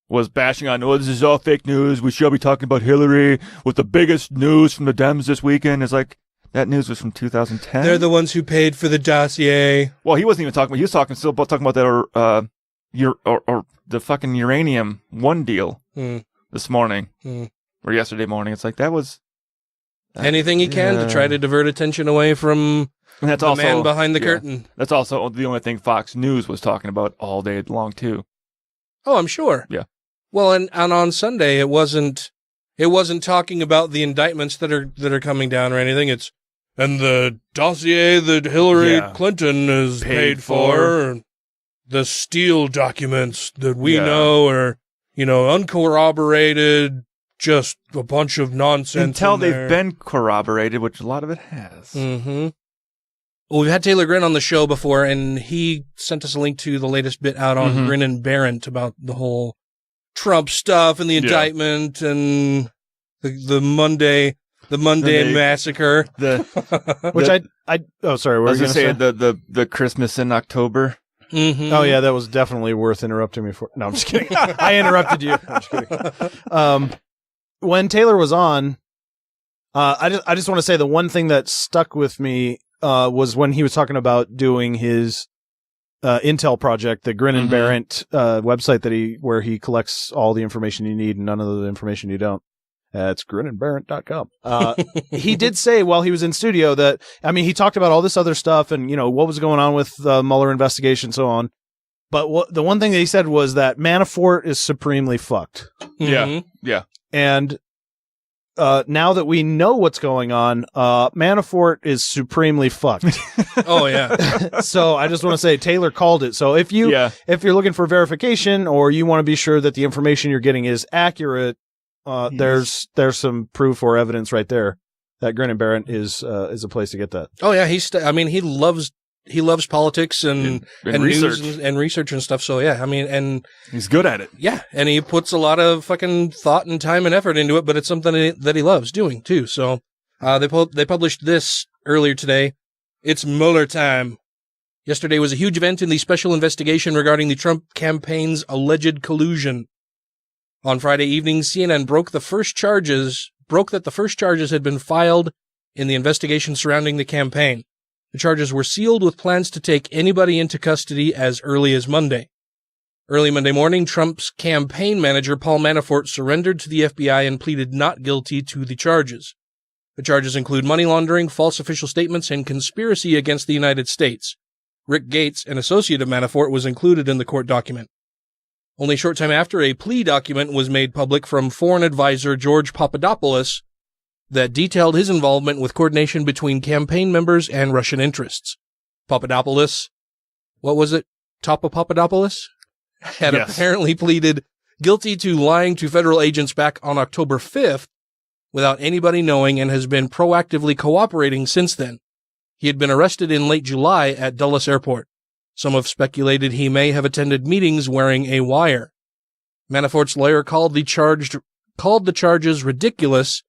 was bashing on, this is all fake news. We should be talking about Hillary with the biggest news from the Dems this weekend. It's like, that news was from 2010. They're the ones who paid for the dossier. Well, he wasn't even talking about, he was talking about that, or the fucking uranium one deal this morning, or yesterday morning. It's like, that was anything he can to try to divert attention away from the man behind the curtain. That's also the only thing Fox News was talking about all day long, too. Oh, I'm sure. Yeah. Well, and on Sunday, it wasn't talking about the indictments that are coming down or anything. It's, and the dossier that Hillary Clinton is paid for, the Steele documents that we know are, uncorroborated, just a bunch of nonsense. Until they've been corroborated, which a lot of it has. Mm-hmm. Well, we've had Taylor Grin on the show before, and he sent us a link to the latest bit out on Grin and Barrett about the whole Trump stuff and the indictment and the Monday massacre. Which sorry, what I was going to say the Christmas in October. Mm-hmm. Oh yeah, that was definitely worth interrupting me for. No, I'm just kidding. I interrupted you. I'm just kidding. When Taylor was on, I just want to say the one thing that stuck with me was when he was talking about doing his Intel project, the Grin and Barrett website where he collects all the information you need and none of the information you don't. That's grinandbarrett.com. He did say while he was in studio that, I mean, he talked about all this other stuff and, you know, what was going on with the Mueller investigation and so on. But the one thing that he said was that Manafort is supremely fucked. Yeah. Yeah. And now that we know what's going on, Manafort is supremely fucked. Oh, yeah. So I just want to say Taylor called it. So if you're looking for verification or you want to be sure that the information you're getting is accurate, there's some proof or evidence right there that Grin and Barrett is a place to get that. Oh yeah, he loves politics and research news and research and stuff. So yeah, I mean, and he's good at it. Yeah, and he puts a lot of fucking thought and time and effort into it. But it's something that he loves doing too. So they published this earlier today. It's Mueller time. Yesterday was a huge event in the special investigation regarding the Trump campaign's alleged collusion. On Friday evening, CNN broke that the first charges had been filed in the investigation surrounding the campaign. The charges were sealed with plans to take anybody into custody as early as Monday. Early Monday morning, Trump's campaign manager, Paul Manafort, surrendered to the FBI and pleaded not guilty to the charges. The charges include money laundering, false official statements, and conspiracy against the United States. Rick Gates, an associate of Manafort, was included in the court document. Only a short time after, a plea document was made public from foreign advisor George Papadopoulos that detailed his involvement with coordination between campaign members and Russian interests. Papadopoulos, what was it? Papadopoulos? Had apparently pleaded guilty to lying to federal agents back on October 5th without anybody knowing and has been proactively cooperating since then. He had been arrested in late July at Dulles Airport. Some have speculated he may have attended meetings wearing a wire. Manafort's lawyer called the charges ridiculous,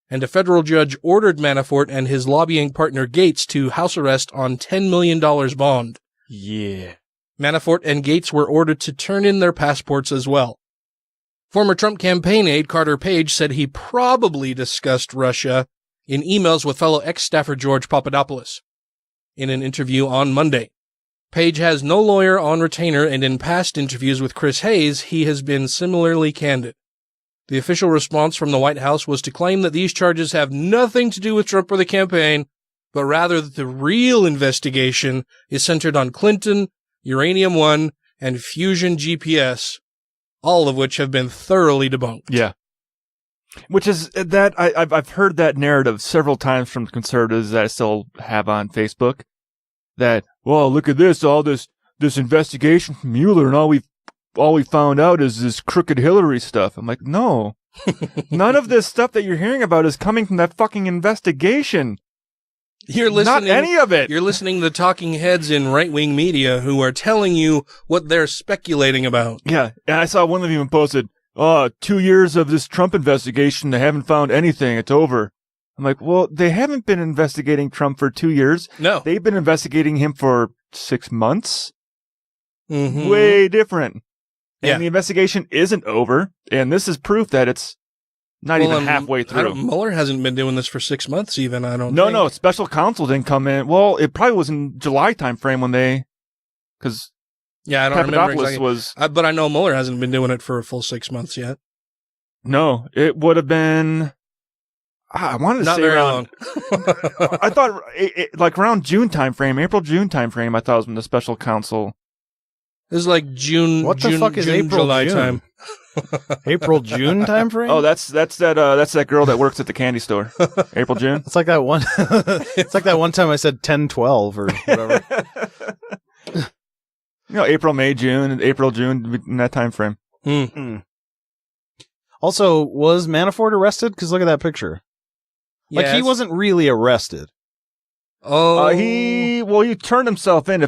and a federal judge ordered Manafort and his lobbying partner Gates to house arrest on $10 million bond. Yeah. Manafort and Gates were ordered to turn in their passports as well. Former Trump campaign aide Carter Page said he probably discussed Russia in emails with fellow ex-staffer George Papadopoulos. In an interview on Monday, Page has no lawyer on retainer, and in past interviews with Chris Hayes, he has been similarly candid. The official response from the White House was to claim that these charges have nothing to do with Trump or the campaign, but rather that the real investigation is centered on Clinton, Uranium One, and Fusion GPS, all of which have been thoroughly debunked. Yeah. Which is that I've heard that narrative several times from conservatives that I still have on Facebook. That, well, look at this, all this investigation from Mueller, and all we found out is this crooked Hillary stuff. I'm like, no, none of this stuff that you're hearing about is coming from that fucking investigation. You're listening, not any of it. You're listening to the talking heads in right-wing media who are telling you what they're speculating about. Yeah, and I saw one of them even posted, 2 years of this Trump investigation, they haven't found anything, it's over. I'm like, well, they haven't been investigating Trump for 2 years. No. They've been investigating him for 6 months. Mm-hmm. Way different. Yeah. And the investigation isn't over, and this is proof that it's not even halfway through. Mueller hasn't been doing this for 6 months even, I don't think. No, special counsel didn't come in. Well, it probably was in July timeframe when they, because yeah, I don't remember exactly. But I know Mueller hasn't been doing it for a full 6 months yet. No, it would have been, I wanted to not say very around, long. I thought like around June timeframe, April-June timeframe, I thought was when the special counsel. This is like June. What the fuck is April, July June? Time? April, June time frame? Oh, that's that girl that works at the candy store. April, June. It's like that one. It's like that one time I said 10-12 or whatever. April, May, June, April, June, in that time frame. Mm-hmm. Also, was Manafort arrested? Because look at that picture. Like he wasn't really arrested. Oh, he turned himself in.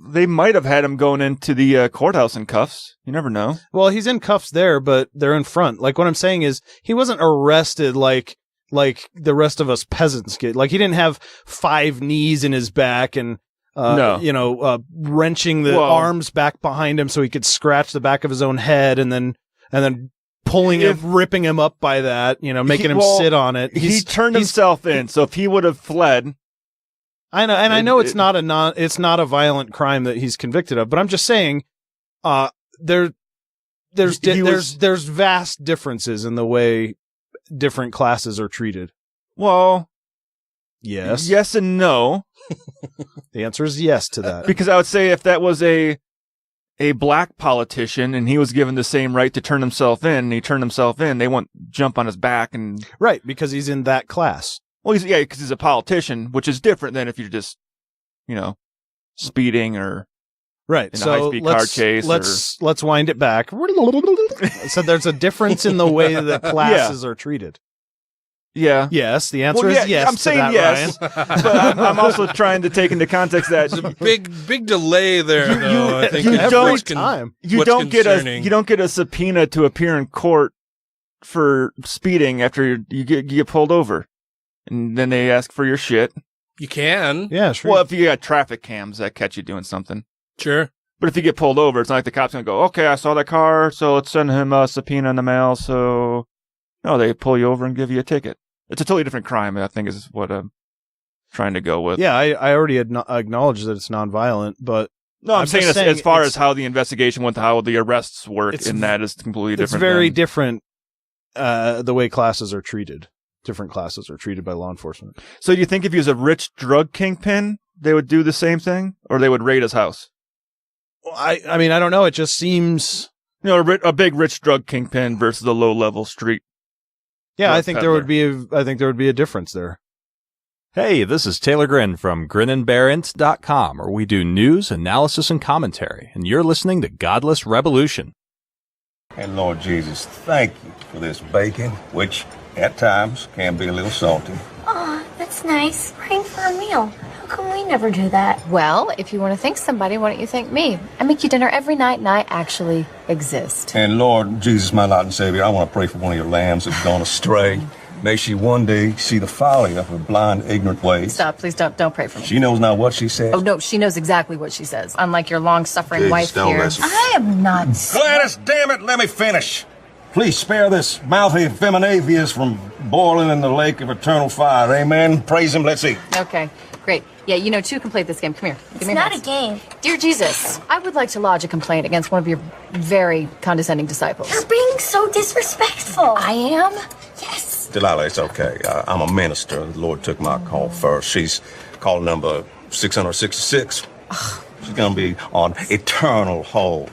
They might have had him going into the courthouse in cuffs. You never know. Well, he's in cuffs there, but they're in front. Like what I'm saying is, he wasn't arrested like the rest of us peasants get. Like he didn't have 5 knees in his back and wrenching the arms back behind him so he could scratch the back of his own head and then pulling him, ripping him up by that, making him sit on it. He turned himself in. So if he would have fled. I know, and I know it's not a violent crime that he's convicted of, but I'm just saying, there's vast differences in the way different classes are treated? Well, yes. Yes and no. The answer is yes to that. Because I would say if that was a black politician and he was given the same right to turn himself in, and he turned himself in, they won't jump on his back and... Right, because he's in that class. Well, because he's a politician, which is different than if you're just, speeding or... Right. In a high-speed car chase. Let's wind it back. So there's a difference in the way that classes are treated. Yeah. Yes. The answer is yes. I'm saying that, yes, but I'm also trying to take into context that there's a big delay there. I think you don't get a subpoena to appear in court for speeding after you get pulled over, and then they ask for your shit. You can. Yeah, sure. Well, if you got traffic cams that catch you doing something. Sure. But if you get pulled over, it's not like the cop's going to go, okay, I saw that car, so let's send him a subpoena in the mail. So, no, they pull you over and give you a ticket. It's a totally different crime, I think, is what I'm trying to go with. Yeah, I already acknowledged that it's nonviolent, but... No, I'm saying as far as how the investigation went, how the arrests work, and that is completely different. It's very different, the way classes are treated. Different classes are treated by law enforcement. So do you think if he was a rich drug kingpin, they would do the same thing? Or they would raid his house? I mean, I don't know. It just seems... a big rich drug kingpin versus a low-level street. Yeah, I think there would be a difference there. Hey, this is Taylor Grin from grinandbearint.com, where we do news, analysis, and commentary, and you're listening to Godless Rebelution. And Lord Jesus, thank you for this bacon, which at times can be a little salty. Aw, that's nice. Praying for a meal. How come we never do that? Well, if you want to thank somebody, why don't you thank me? I make you dinner every night, and I actually exist. And Lord Jesus, my Lord and Savior, I want to pray for one of your lambs that's gone astray. May she one day see the folly of her blind, ignorant ways. Stop, please don't pray for me. She knows not what she says. Oh, no, she knows exactly what she says. Unlike your long-suffering wife here. I am not. Gladys, damn it, let me finish. Please spare this mouthy feminavius from boiling in the lake of eternal fire. Amen. Praise him. Let's eat. Okay, great. Yeah, two can play this game. Come here. Give me It's not hands. a game. Dear Jesus, I would like to lodge a complaint against one of your very condescending disciples. You're being so disrespectful. I am? Yes. Delilah, it's okay. I'm a minister. The Lord took my call first. She's call number 666. She's going to be on eternal hold.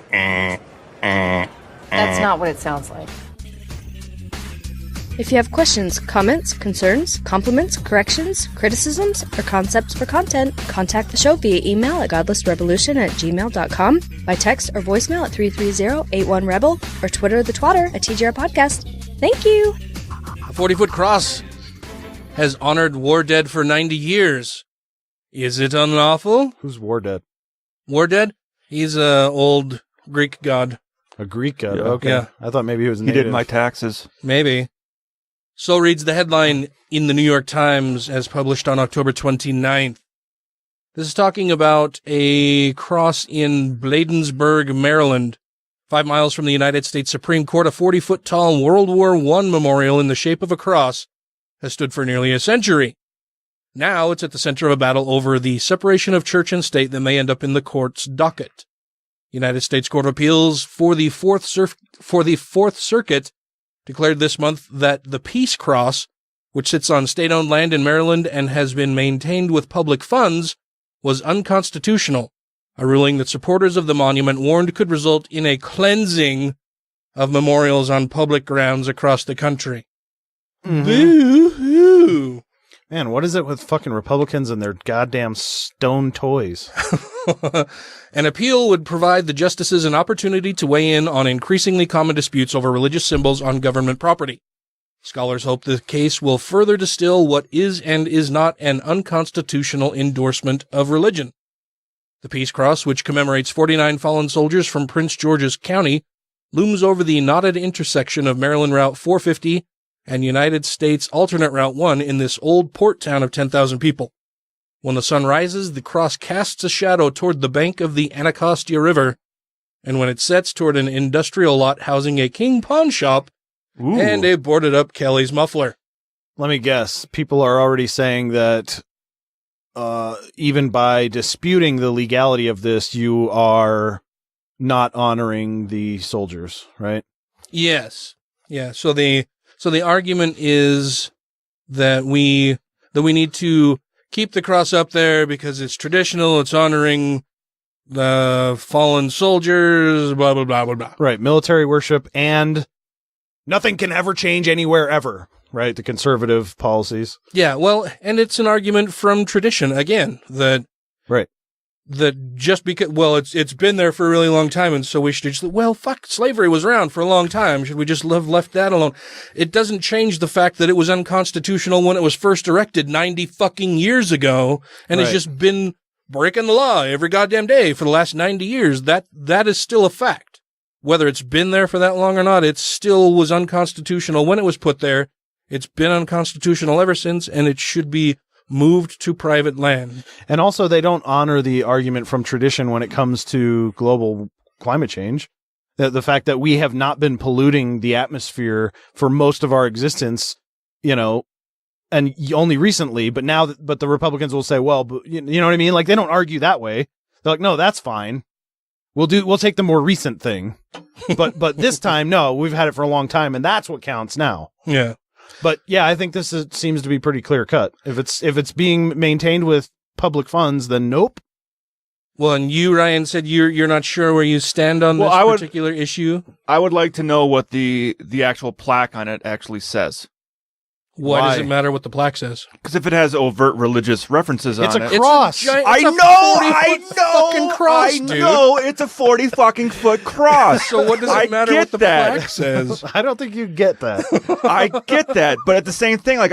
That's not what it sounds like. If you have questions, comments, concerns, compliments, corrections, criticisms, or concepts for content, contact the show via email at godlessrebelution@gmail.com, by text or voicemail at 330-81-REBEL, or Twitter the twatter at TGR Podcast. Thank you! A 40-foot cross has honored war dead for 90 years. Is it unlawful? Who's war dead? War dead? He's an old Greek god. A Greek god? Yeah. Okay. Yeah. I thought maybe he was He native. did my taxes. Maybe. So reads the headline in the New York Times as published on October 29th. This is talking about a cross in Bladensburg, Maryland. 5 miles from the United States Supreme Court, a 40-foot tall World War I memorial in the shape of a cross has stood for nearly a century. Now it's at the center of a battle over the separation of church and state that may end up in the court's docket. United States Court of Appeals for the Fourth Circuit declared this month that the Peace Cross, which sits on state-owned land in Maryland and has been maintained with public funds, was unconstitutional, a ruling that supporters of the monument warned could result in a cleansing of memorials on public grounds across the country. Boo-hoo! Man, what is it with fucking Republicans and their goddamn stone toys? An appeal would provide the justices an opportunity to weigh in on increasingly common disputes over religious symbols on government property. Scholars hope the case will further distill what is and is not an unconstitutional endorsement of religion. The Peace Cross, which commemorates 49 fallen soldiers from Prince George's County, looms over the knotted intersection of Maryland Route 450 and United States alternate Route 1 in this old port town of 10,000 people. When the sun rises, the cross casts a shadow toward the bank of the Anacostia River, and when it sets toward an industrial lot housing a King pawn shop and a boarded-up Kelly's muffler. Let me guess. People are already saying that even by disputing the legality of this, you are not honoring the soldiers, right? Yes. Yeah, so the So the argument is that we need to keep the cross up there because it's traditional, it's honoring the fallen soldiers, blah, blah, blah, blah, blah. Right. Military worship, and nothing can ever change anywhere ever. Right. The conservative policies. Yeah. Well, and it's an argument from tradition again that. Right. That just because, well, it's been there for a really long time, and so we should just, well, fuck, slavery was around for a long time. Should we just have left that alone? It doesn't change the fact that it was unconstitutional when it was first erected 90 fucking years ago, and it's just been breaking the law every goddamn day for the last 90 years. That is still a fact. Whether it's been there for that long or not, it still was unconstitutional when it was put there. It's been unconstitutional ever since, and it should be moved to private land. And also, they don't honor the argument from tradition when it comes to global climate change. The fact that we have not been polluting the atmosphere for most of our existence, you know, and only recently, but now, but the Republicans will say, well, but, you know what I mean? Like, they don't argue that way. They're like, no, that's fine. We'll take the more recent thing. But this time, no, we've had it for a long time, and that's what counts now. Yeah. But yeah, I think this seems to be pretty clear cut. If it's being maintained with public funds, then nope. Well, and you, Ryan, said you're not sure where you stand on this particular issue. I would like to know what the actual plaque on it actually says. Why does it matter what the plaque says? Because if it has overt religious references on it, it's a cross. I know, it's a 40 fucking foot cross. So what does it matter what the plaque says? I don't think you get that. I get that, but at the same thing, like,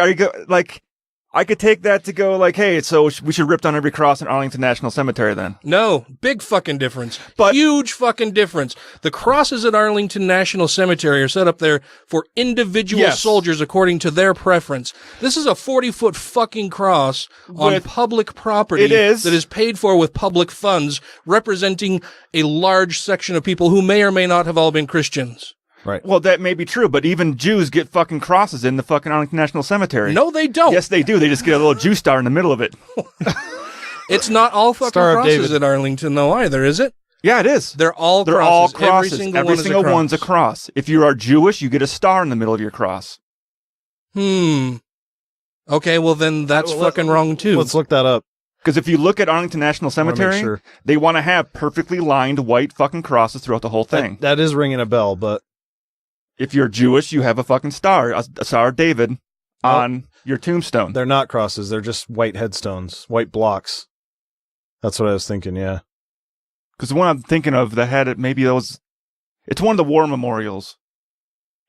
I could take that to go like, hey, so we should rip down every cross in Arlington National Cemetery then. No, big fucking difference. Huge fucking difference. The crosses at Arlington National Cemetery are set up there for individual soldiers according to their preference. This is a 40-foot fucking cross on public property that is paid for with public funds, representing a large section of people who may or may not have all been Christians. Right. Well, that may be true, but even Jews get fucking crosses in the fucking Arlington National Cemetery. No, they don't. Yes, they do. They just get a little Jew star in the middle of it. It's not all fucking crosses at Arlington, though, either, is it? Yeah, it is. They're all crosses. Every single one one's a cross. If you are Jewish, you get a star in the middle of your cross. Okay, well, then that's fucking wrong, too. Let's look that up. Because if you look at Arlington National Cemetery, they want to have perfectly lined white fucking crosses throughout the whole thing. That is ringing a bell, but... If you're Jewish, you have a fucking star, a Star of David, on your tombstone. They're not crosses. They're just white headstones, white blocks. That's what I was thinking, yeah. Because the one I'm thinking of that had it, it's one of the war memorials.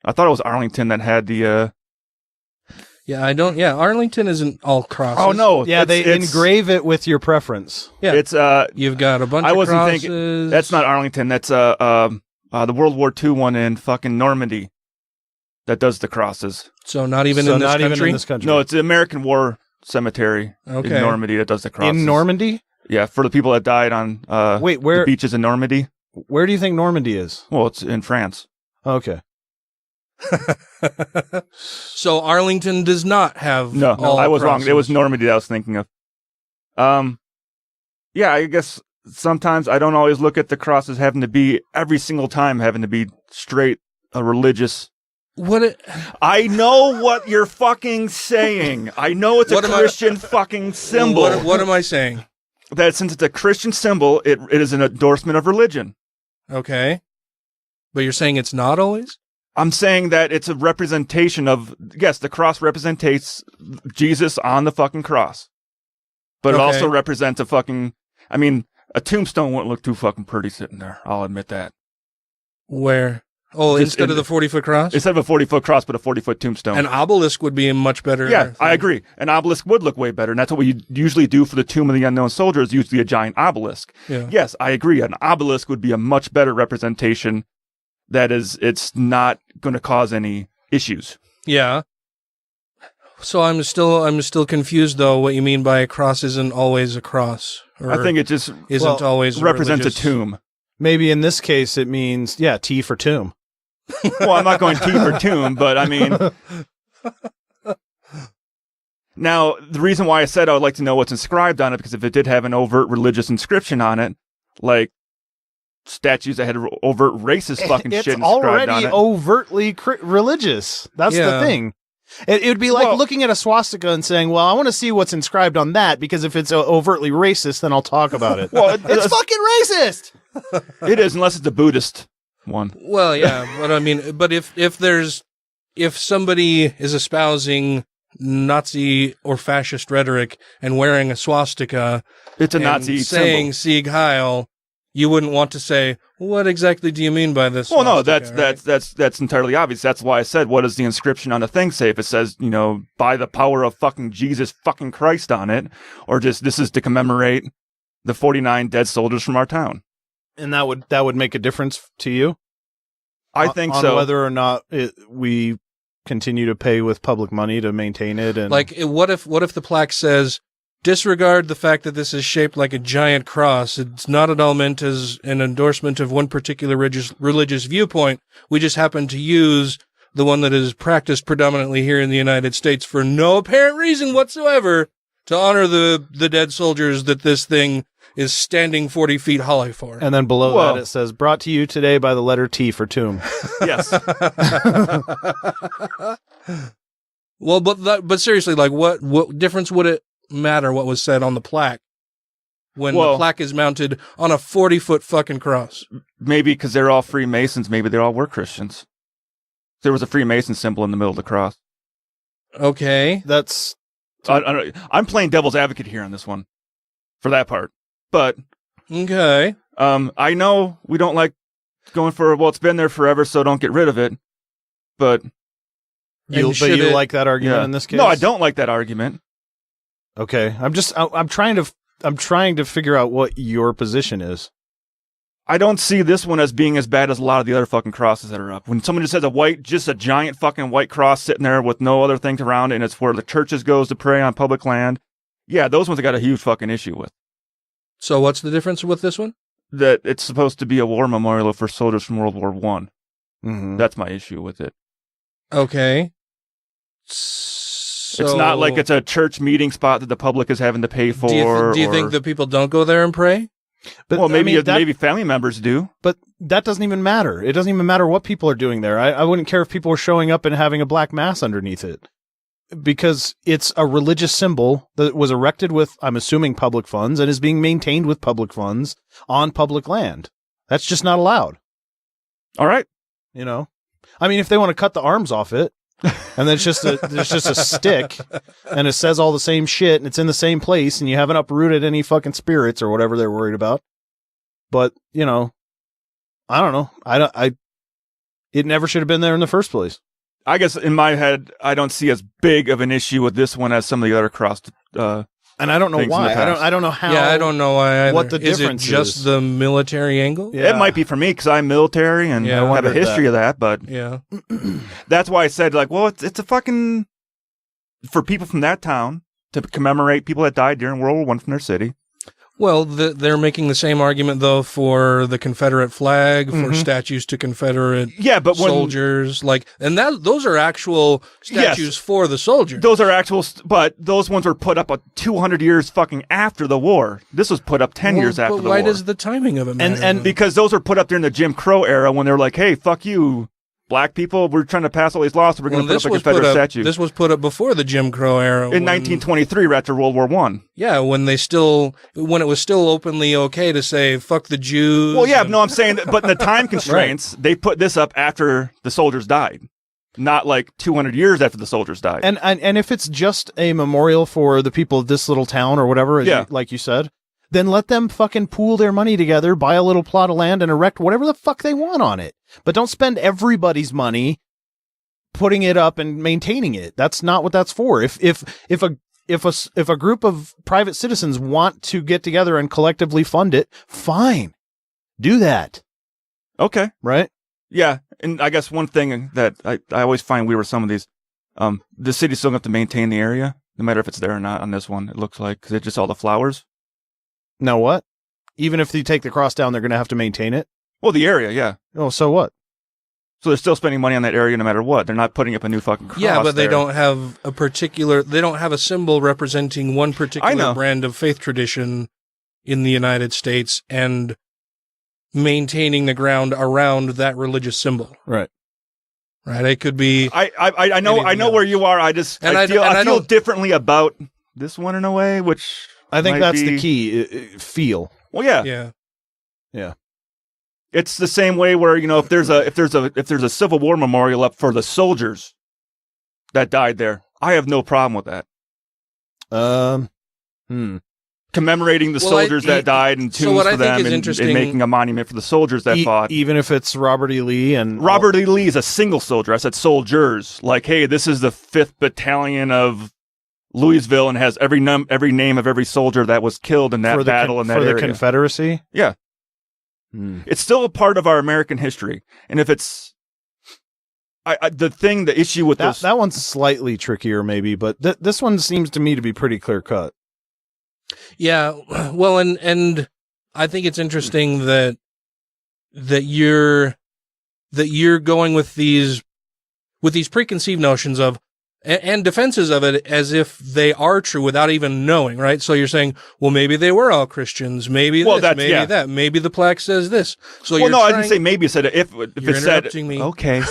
I thought it was Arlington that had the... Arlington isn't all crosses. Oh, no. Yeah, they engrave it with your preference. Yeah. It's, you've got a bunch of crosses. I wasn't thinking... That's not Arlington. That's, the World War II one in fucking Normandy that does the crosses. So not even in this country? No, it's the American War Cemetery in Normandy that does the crosses. In Normandy? Yeah, for the people that died on the beaches in Normandy. Where do you think Normandy is? Well, it's in France. Okay. So Arlington does not have No, I was crosses. wrong. It was Normandy that I was thinking of. Yeah, I guess... Sometimes I don't always look at the crosses every single time having to be straight a religious. I know what you're fucking saying. I know it's a Christian fucking symbol. What am I saying? That since it's a Christian symbol, it is an endorsement of religion. Okay. But you're saying it's not always? I'm saying that it's a representation of, yes, the cross represents Jesus on the fucking cross. But it also represents a fucking, a tombstone wouldn't look too fucking pretty sitting there. I'll admit that. Where? Oh, instead of the 40-foot cross? Instead of a 40-foot cross, but a 40-foot tombstone. An obelisk would be a much better... Yeah, I agree. An obelisk would look way better, and that's what we usually do for the Tomb of the Unknown Soldier, is usually a giant obelisk. Yeah. Yes, I agree. An obelisk would be a much better representation it's not going to cause any issues. Yeah. So I'm still confused, though, what you mean by a cross isn't always a cross. I think it just isn't always represents religious. a tomb. Maybe in this case it means, T for tomb. Well, I'm not going T for tomb, but I mean... Now, the reason why I said I would like to know what's inscribed on it, because if it did have an overt religious inscription on it, like statues that had overt racist fucking shit It's inscribed on already it. overtly religious. That's the thing. It would be like looking at a swastika and saying, well, I want to see what's inscribed on that, because if it's overtly racist, then I'll talk about it. Well, it's fucking racist. It is, unless it's a Buddhist one. Well, yeah, but I mean, but if somebody is espousing Nazi or fascist rhetoric and wearing a swastika, it's a Nazi saying Sieg Heil, you wouldn't want to say, what exactly do you mean by this? Well, no, swastika, that's entirely obvious. That's why I said, what does the inscription on the thing say? If it says, by the power of fucking Jesus fucking Christ on it, or just this is to commemorate the 49 dead soldiers from our town. And that would make a difference to you? I think on so. Whether or not we continue to pay with public money to maintain it, and like, what if the plaque says, disregard the fact that this is shaped like a giant cross. It's not at all meant as an endorsement of one particular religious viewpoint. We just happen to use the one that is practiced predominantly here in the United States for no apparent reason whatsoever to honor the dead soldiers that this thing is standing 40 feet high for. And then below that it says, brought to you today by the letter T for tomb. Yes. Well, but seriously, like, what difference would it matter what was said on the plaque when the plaque is mounted on a 40-foot fucking cross? Maybe because they're all Freemasons. Maybe they all were Christians. There was a Freemason symbol in the middle of the cross. Okay. That's... I'm playing devil's advocate here on this one for that part. But... Okay. I know we don't like going for, it's been there forever, so don't get rid of it. But... You like that argument in this case? No, I don't like that argument. Okay, I'm trying to figure out what your position is. I don't see this one as being as bad as a lot of the other fucking crosses that are up. When someone just has a giant fucking white cross sitting there with no other things around it, and it's where the churches goes to pray on public land. Yeah, those ones I got a huge fucking issue with. So what's the difference with this one? That it's supposed to be a war memorial for soldiers from World War I. Mm-hmm. That's my issue with it. Okay. It's not like it's a church meeting spot that the public is having to pay for. Do you think that people don't go there and pray? But maybe family members do. But that doesn't even matter. It doesn't even matter what people are doing there. I wouldn't care if people were showing up and having a black mass underneath it, because it's a religious symbol that was erected with, I'm assuming, public funds, and is being maintained with public funds on public land. That's just not allowed. All right. I mean, if they want to cut the arms off it, and then there's just a stick, and it says all the same shit, and it's in the same place, and you haven't uprooted any fucking spirits or whatever they're worried about. But I don't know. It never should have been there in the first place. I guess in my head, I don't see as big of an issie with this one as some of the other crossed. And I don't know why. I don't know how. Yeah, I don't know why either. What the difference is. It just the military angle? Yeah. It might be for me because I'm military and I have a history of that. But yeah, that's why I said, it's a fucking for people from that town to commemorate people that died during World War I from their city. Well, they're making the same argument, though, for the Confederate flag, for statues to Confederate soldiers. Those are actual statues for the soldiers. Those are actual, but those ones were put up 200 years fucking after the war. This was put up 10 years after the war. Why does the timing of it matter? And because those were put up during the Jim Crow era when they're like, hey, fuck you. Black people, we're trying to pass all these laws, so we're going to put up a Confederate statue. This was put up before the Jim Crow era. In 1923, after World War I. Yeah, when it was still openly okay to say, fuck the Jews. Well, yeah, no, I'm saying that, but in the time constraints, they put this up after the soldiers died. Not like 200 years after the soldiers died. And if it's just a memorial for the people of this little town or whatever, like you said, then let them fucking pool their money together, buy a little plot of land, and erect whatever the fuck they want on it. But don't spend everybody's money putting it up and maintaining it. That's not what that's for. If a group of private citizens want to get together and collectively fund it, fine, do that. Okay, right? Yeah, and I guess one thing that I always find weird with some of these, the city's still going to have to maintain the area, no matter if it's there or not. On this one, it looks like because it's just all the flowers. Now what? Even if you take the cross down, they're going to have to maintain it? Well, the area, yeah. Oh, so what? So they're still spending money on that area no matter what. They're not putting up a new fucking cross. Yeah, but they don't have a symbol representing one particular brand of faith tradition in the United States, and maintaining the ground around that religious symbol. Right. Right. It could be. I know where you are. I feel differently about this one in a way, which I think that's the key. Feel. Well, yeah. Yeah. Yeah. It's the same way where, if there's a Civil War memorial up for the soldiers that died there, I have no problem with that. Commemorating the soldiers that died and tombs for them and making a monument for the soldiers that fought. Even if it's Robert E. Lee and... Robert E. Lee is a single soldier. I said soldiers. Like, hey, this is the 5th Battalion of Louisville and has every name of every soldier that was killed in that battle in that area. For the Confederacy? Yeah. It's still a part of our American history. And if it's... the issue with this... That one's slightly trickier maybe, but this one seems to me to be pretty clear-cut. Yeah, well, and I think it's interesting that you're going with these preconceived notions of and defenses of it as if they are true without even knowing, right? So you're saying, well, maybe they were all Christians, maybe that, maybe the plaque says this. So I didn't say maybe. I said if it said me. Okay.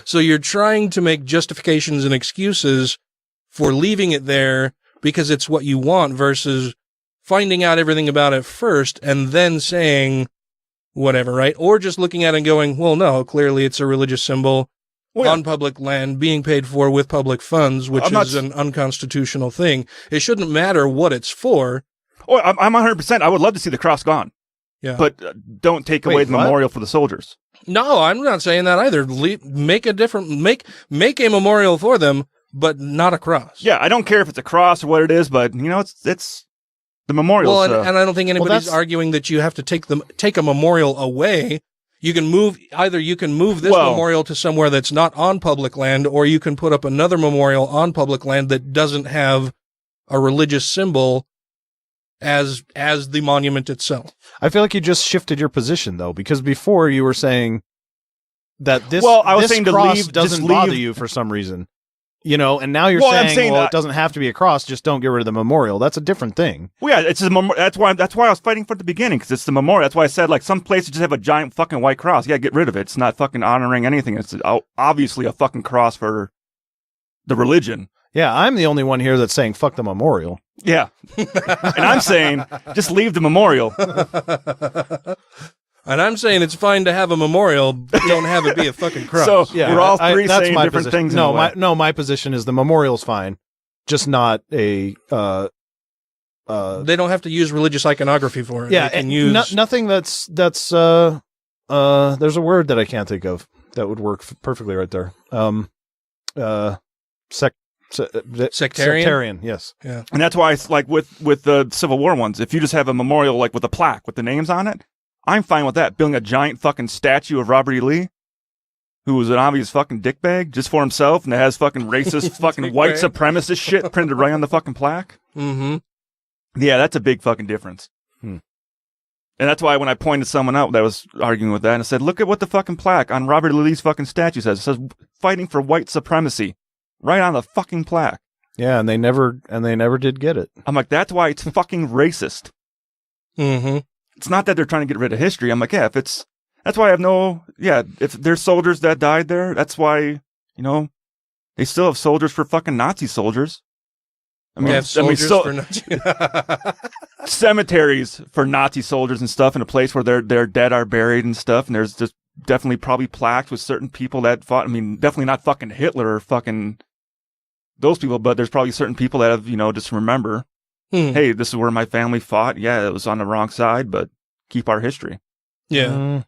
So you're trying to make justifications and excuses for leaving it there because it's what you want versus finding out everything about it first and then saying whatever, right? Or just looking at it and going, well, no, clearly it's a religious symbol on public land being paid for with public funds, which is an unconstitutional thing. It shouldn't matter what it's for. Oh, I'm 100%. I would love to see the cross gone. Yeah. But don't take away the memorial for the soldiers. No, I'm not saying that either. Make a memorial for them, but not a cross. Yeah, I don't care if it's a cross or what it is, but it's the memorial. Well, and I don't think anybody's arguing that you have to take a memorial away. You can move this memorial to somewhere that's not on public land, or you can put up another memorial on public land that doesn't have a religious symbol as the monument itself. I feel like you just shifted your position though, because before you were saying that this cross doesn't bother you for some reason. And now you're saying it doesn't have to be a cross, just don't get rid of the memorial. That's a different thing. Well, yeah, it's that's why I was fighting for at the beginning, because it's the memorial. That's why I said, like, some places just have a giant fucking white cross. Yeah, get rid of it. It's not fucking honoring anything. It's obviously a fucking cross for the religion. Yeah, I'm the only one here that's saying fuck the memorial. Yeah. And I'm saying just leave the memorial. And I'm saying it's fine to have a memorial, but don't have it be a fucking cross. So we're all three saying different things. My position is the memorial's fine, just not a. They don't have to use religious iconography for it. Yeah, they can use nothing that's. There's a word that I can't think of that would work perfectly right there. Sectarian. Yes. Yeah. And that's why it's like with the Civil War ones. If you just have a memorial like with a plaque with the names on it, I'm fine with that. Building a giant fucking statue of Robert E. Lee, who was an obvious fucking dickbag just for himself, and it has fucking racist, fucking white supremacist shit printed right on the fucking plaque. Mm-hmm. Yeah, that's a big fucking difference. And that's why when I pointed someone out that was arguing with that, and I said, look at what the fucking plaque on Robert E. Lee's fucking statue says. It says, fighting for white supremacy, right on the fucking plaque. Yeah, and they never did get it. I'm like, that's why it's fucking racist. Mm-hmm. It's not that they're trying to get rid of history. I'm like, yeah, that's why I have if there's soldiers that died there, that's why, they still have soldiers for fucking Nazi soldiers. For Nazi. Cemeteries for Nazi soldiers and stuff in a place where their dead are buried and stuff. And there's just definitely probably plaques with certain people that fought. I mean, definitely not fucking Hitler or fucking those people, but there's probably certain people that have, just remember. Hey, this is where my family fought. Yeah, it was on the wrong side, but keep our history. Yeah.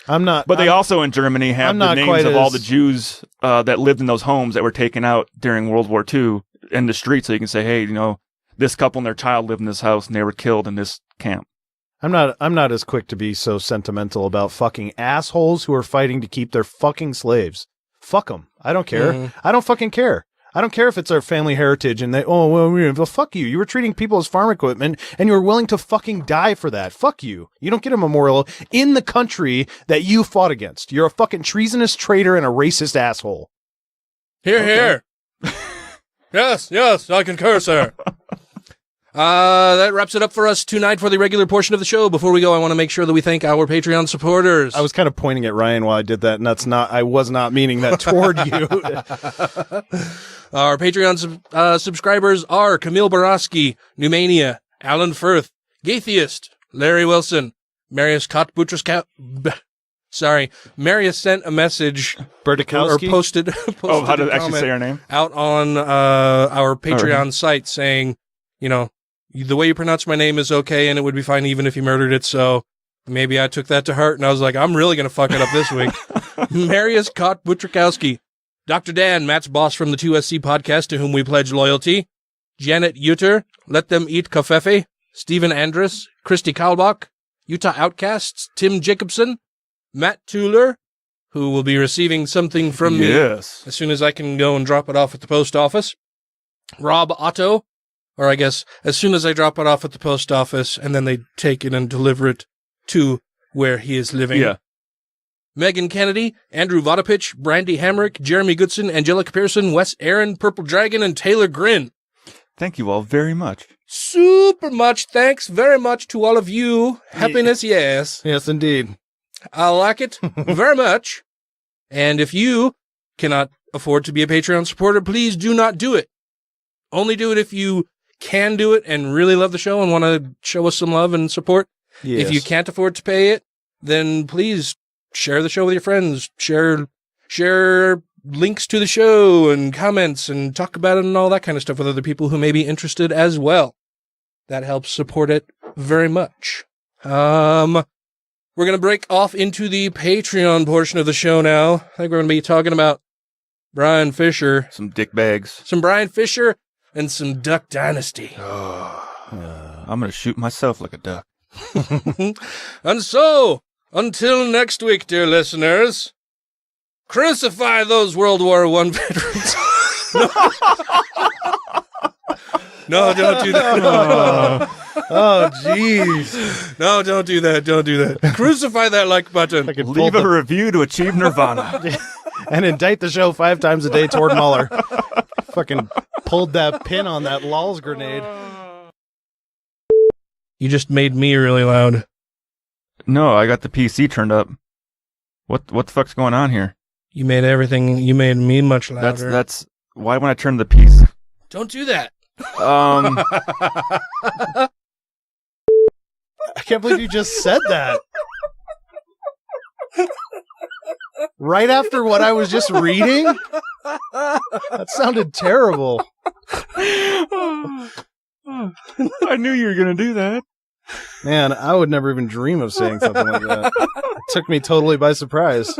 But they also in Germany have the names of all the Jews that lived in those homes that were taken out during World War II in the street. So you can say, hey, this couple and their child lived in this house and they were killed in this camp. I'm not as quick to be so sentimental about fucking assholes who are fighting to keep their fucking slaves. Fuck them. I don't care. Mm-hmm. I don't fucking care. I don't care if it's our family heritage and well, fuck you. You were treating people as farm equipment and you were willing to fucking die for that. Fuck you. You don't get a memorial in the country that you fought against. You're a fucking treasonous traitor and a racist asshole. Here. Yes, I concur, sir. That wraps it up for us tonight for the regular portion of the show. Before we go, I want to make sure that we thank our Patreon supporters. I was kind of pointing at Ryan while I did that, and I was not meaning that toward you. Our Patreon subscribers are Camille Borowski, Numania, Alan Firth, Gaytheist, Larry Wilson, Marius Kotbutrowski. Marius sent a message Bertikowski? or posted how to a actually comment say our name? out on our Patreon site saying, the way you pronounce my name is okay and it would be fine even if you murdered it. So maybe I took that to heart and I was like, I'm really going to fuck it up this week. Marius Kotbutrowski, Dr. Dan, Matt's boss from the 2SC podcast to whom we pledge loyalty, Janet Uter, Let Them Eat Kafefe, Stephen Andrus, Christy Kalbach, Utah Outcasts, Tim Jacobson, Matt Tuller, who will be receiving something from me as soon as I can go and drop it off at the post office, Rob Otto, or I guess as soon as I drop it off at the post office and then they take it and deliver it to where he is living. Yeah. Megan Kennedy, Andrew Vodopich, Brandy Hamrick, Jeremy Goodson, Angelica Pearson, Wes Aaron, Purple Dragon, and Taylor Grin. Thank you all very much. Super much. Thanks very much to all of you. Happiness, yes. Yes, indeed. I like it very much. And if you cannot afford to be a Patreon supporter, please do not do it. Only do it if you can do it and really love the show and want to show us some love and support. Yes. If you can't afford to pay it, then please share the show with your friends. Share links to the show and comments and talk about it and all that kind of stuff with other people who may be interested as well. That helps support it very much. We're going to break off into the Patreon portion of the show now. I think we're going to be talking about Bryan Fischer. Some dick bags. Some Bryan Fischer and some Duck Dynasty. I'm going to shoot myself like a duck. And so, until next week, dear listeners, crucify those World War I veterans. No, don't do that. Oh, jeez. No, don't do that. Don't do that. Crucify that like button. Leave a review to achieve nirvana. And indict the show 5 times a day toward Mueller. Fucking pulled that pin on that LOLs grenade. You just made me really loud. No, I got the PC turned up. What the fuck's going on here? You made me much louder. That's why when I turn the PC. Don't do that. I can't believe you just said that. Right after what I was just reading? That sounded terrible. I knew you were going to do that. Man, I would never even dream of saying something like that. It took me totally by surprise.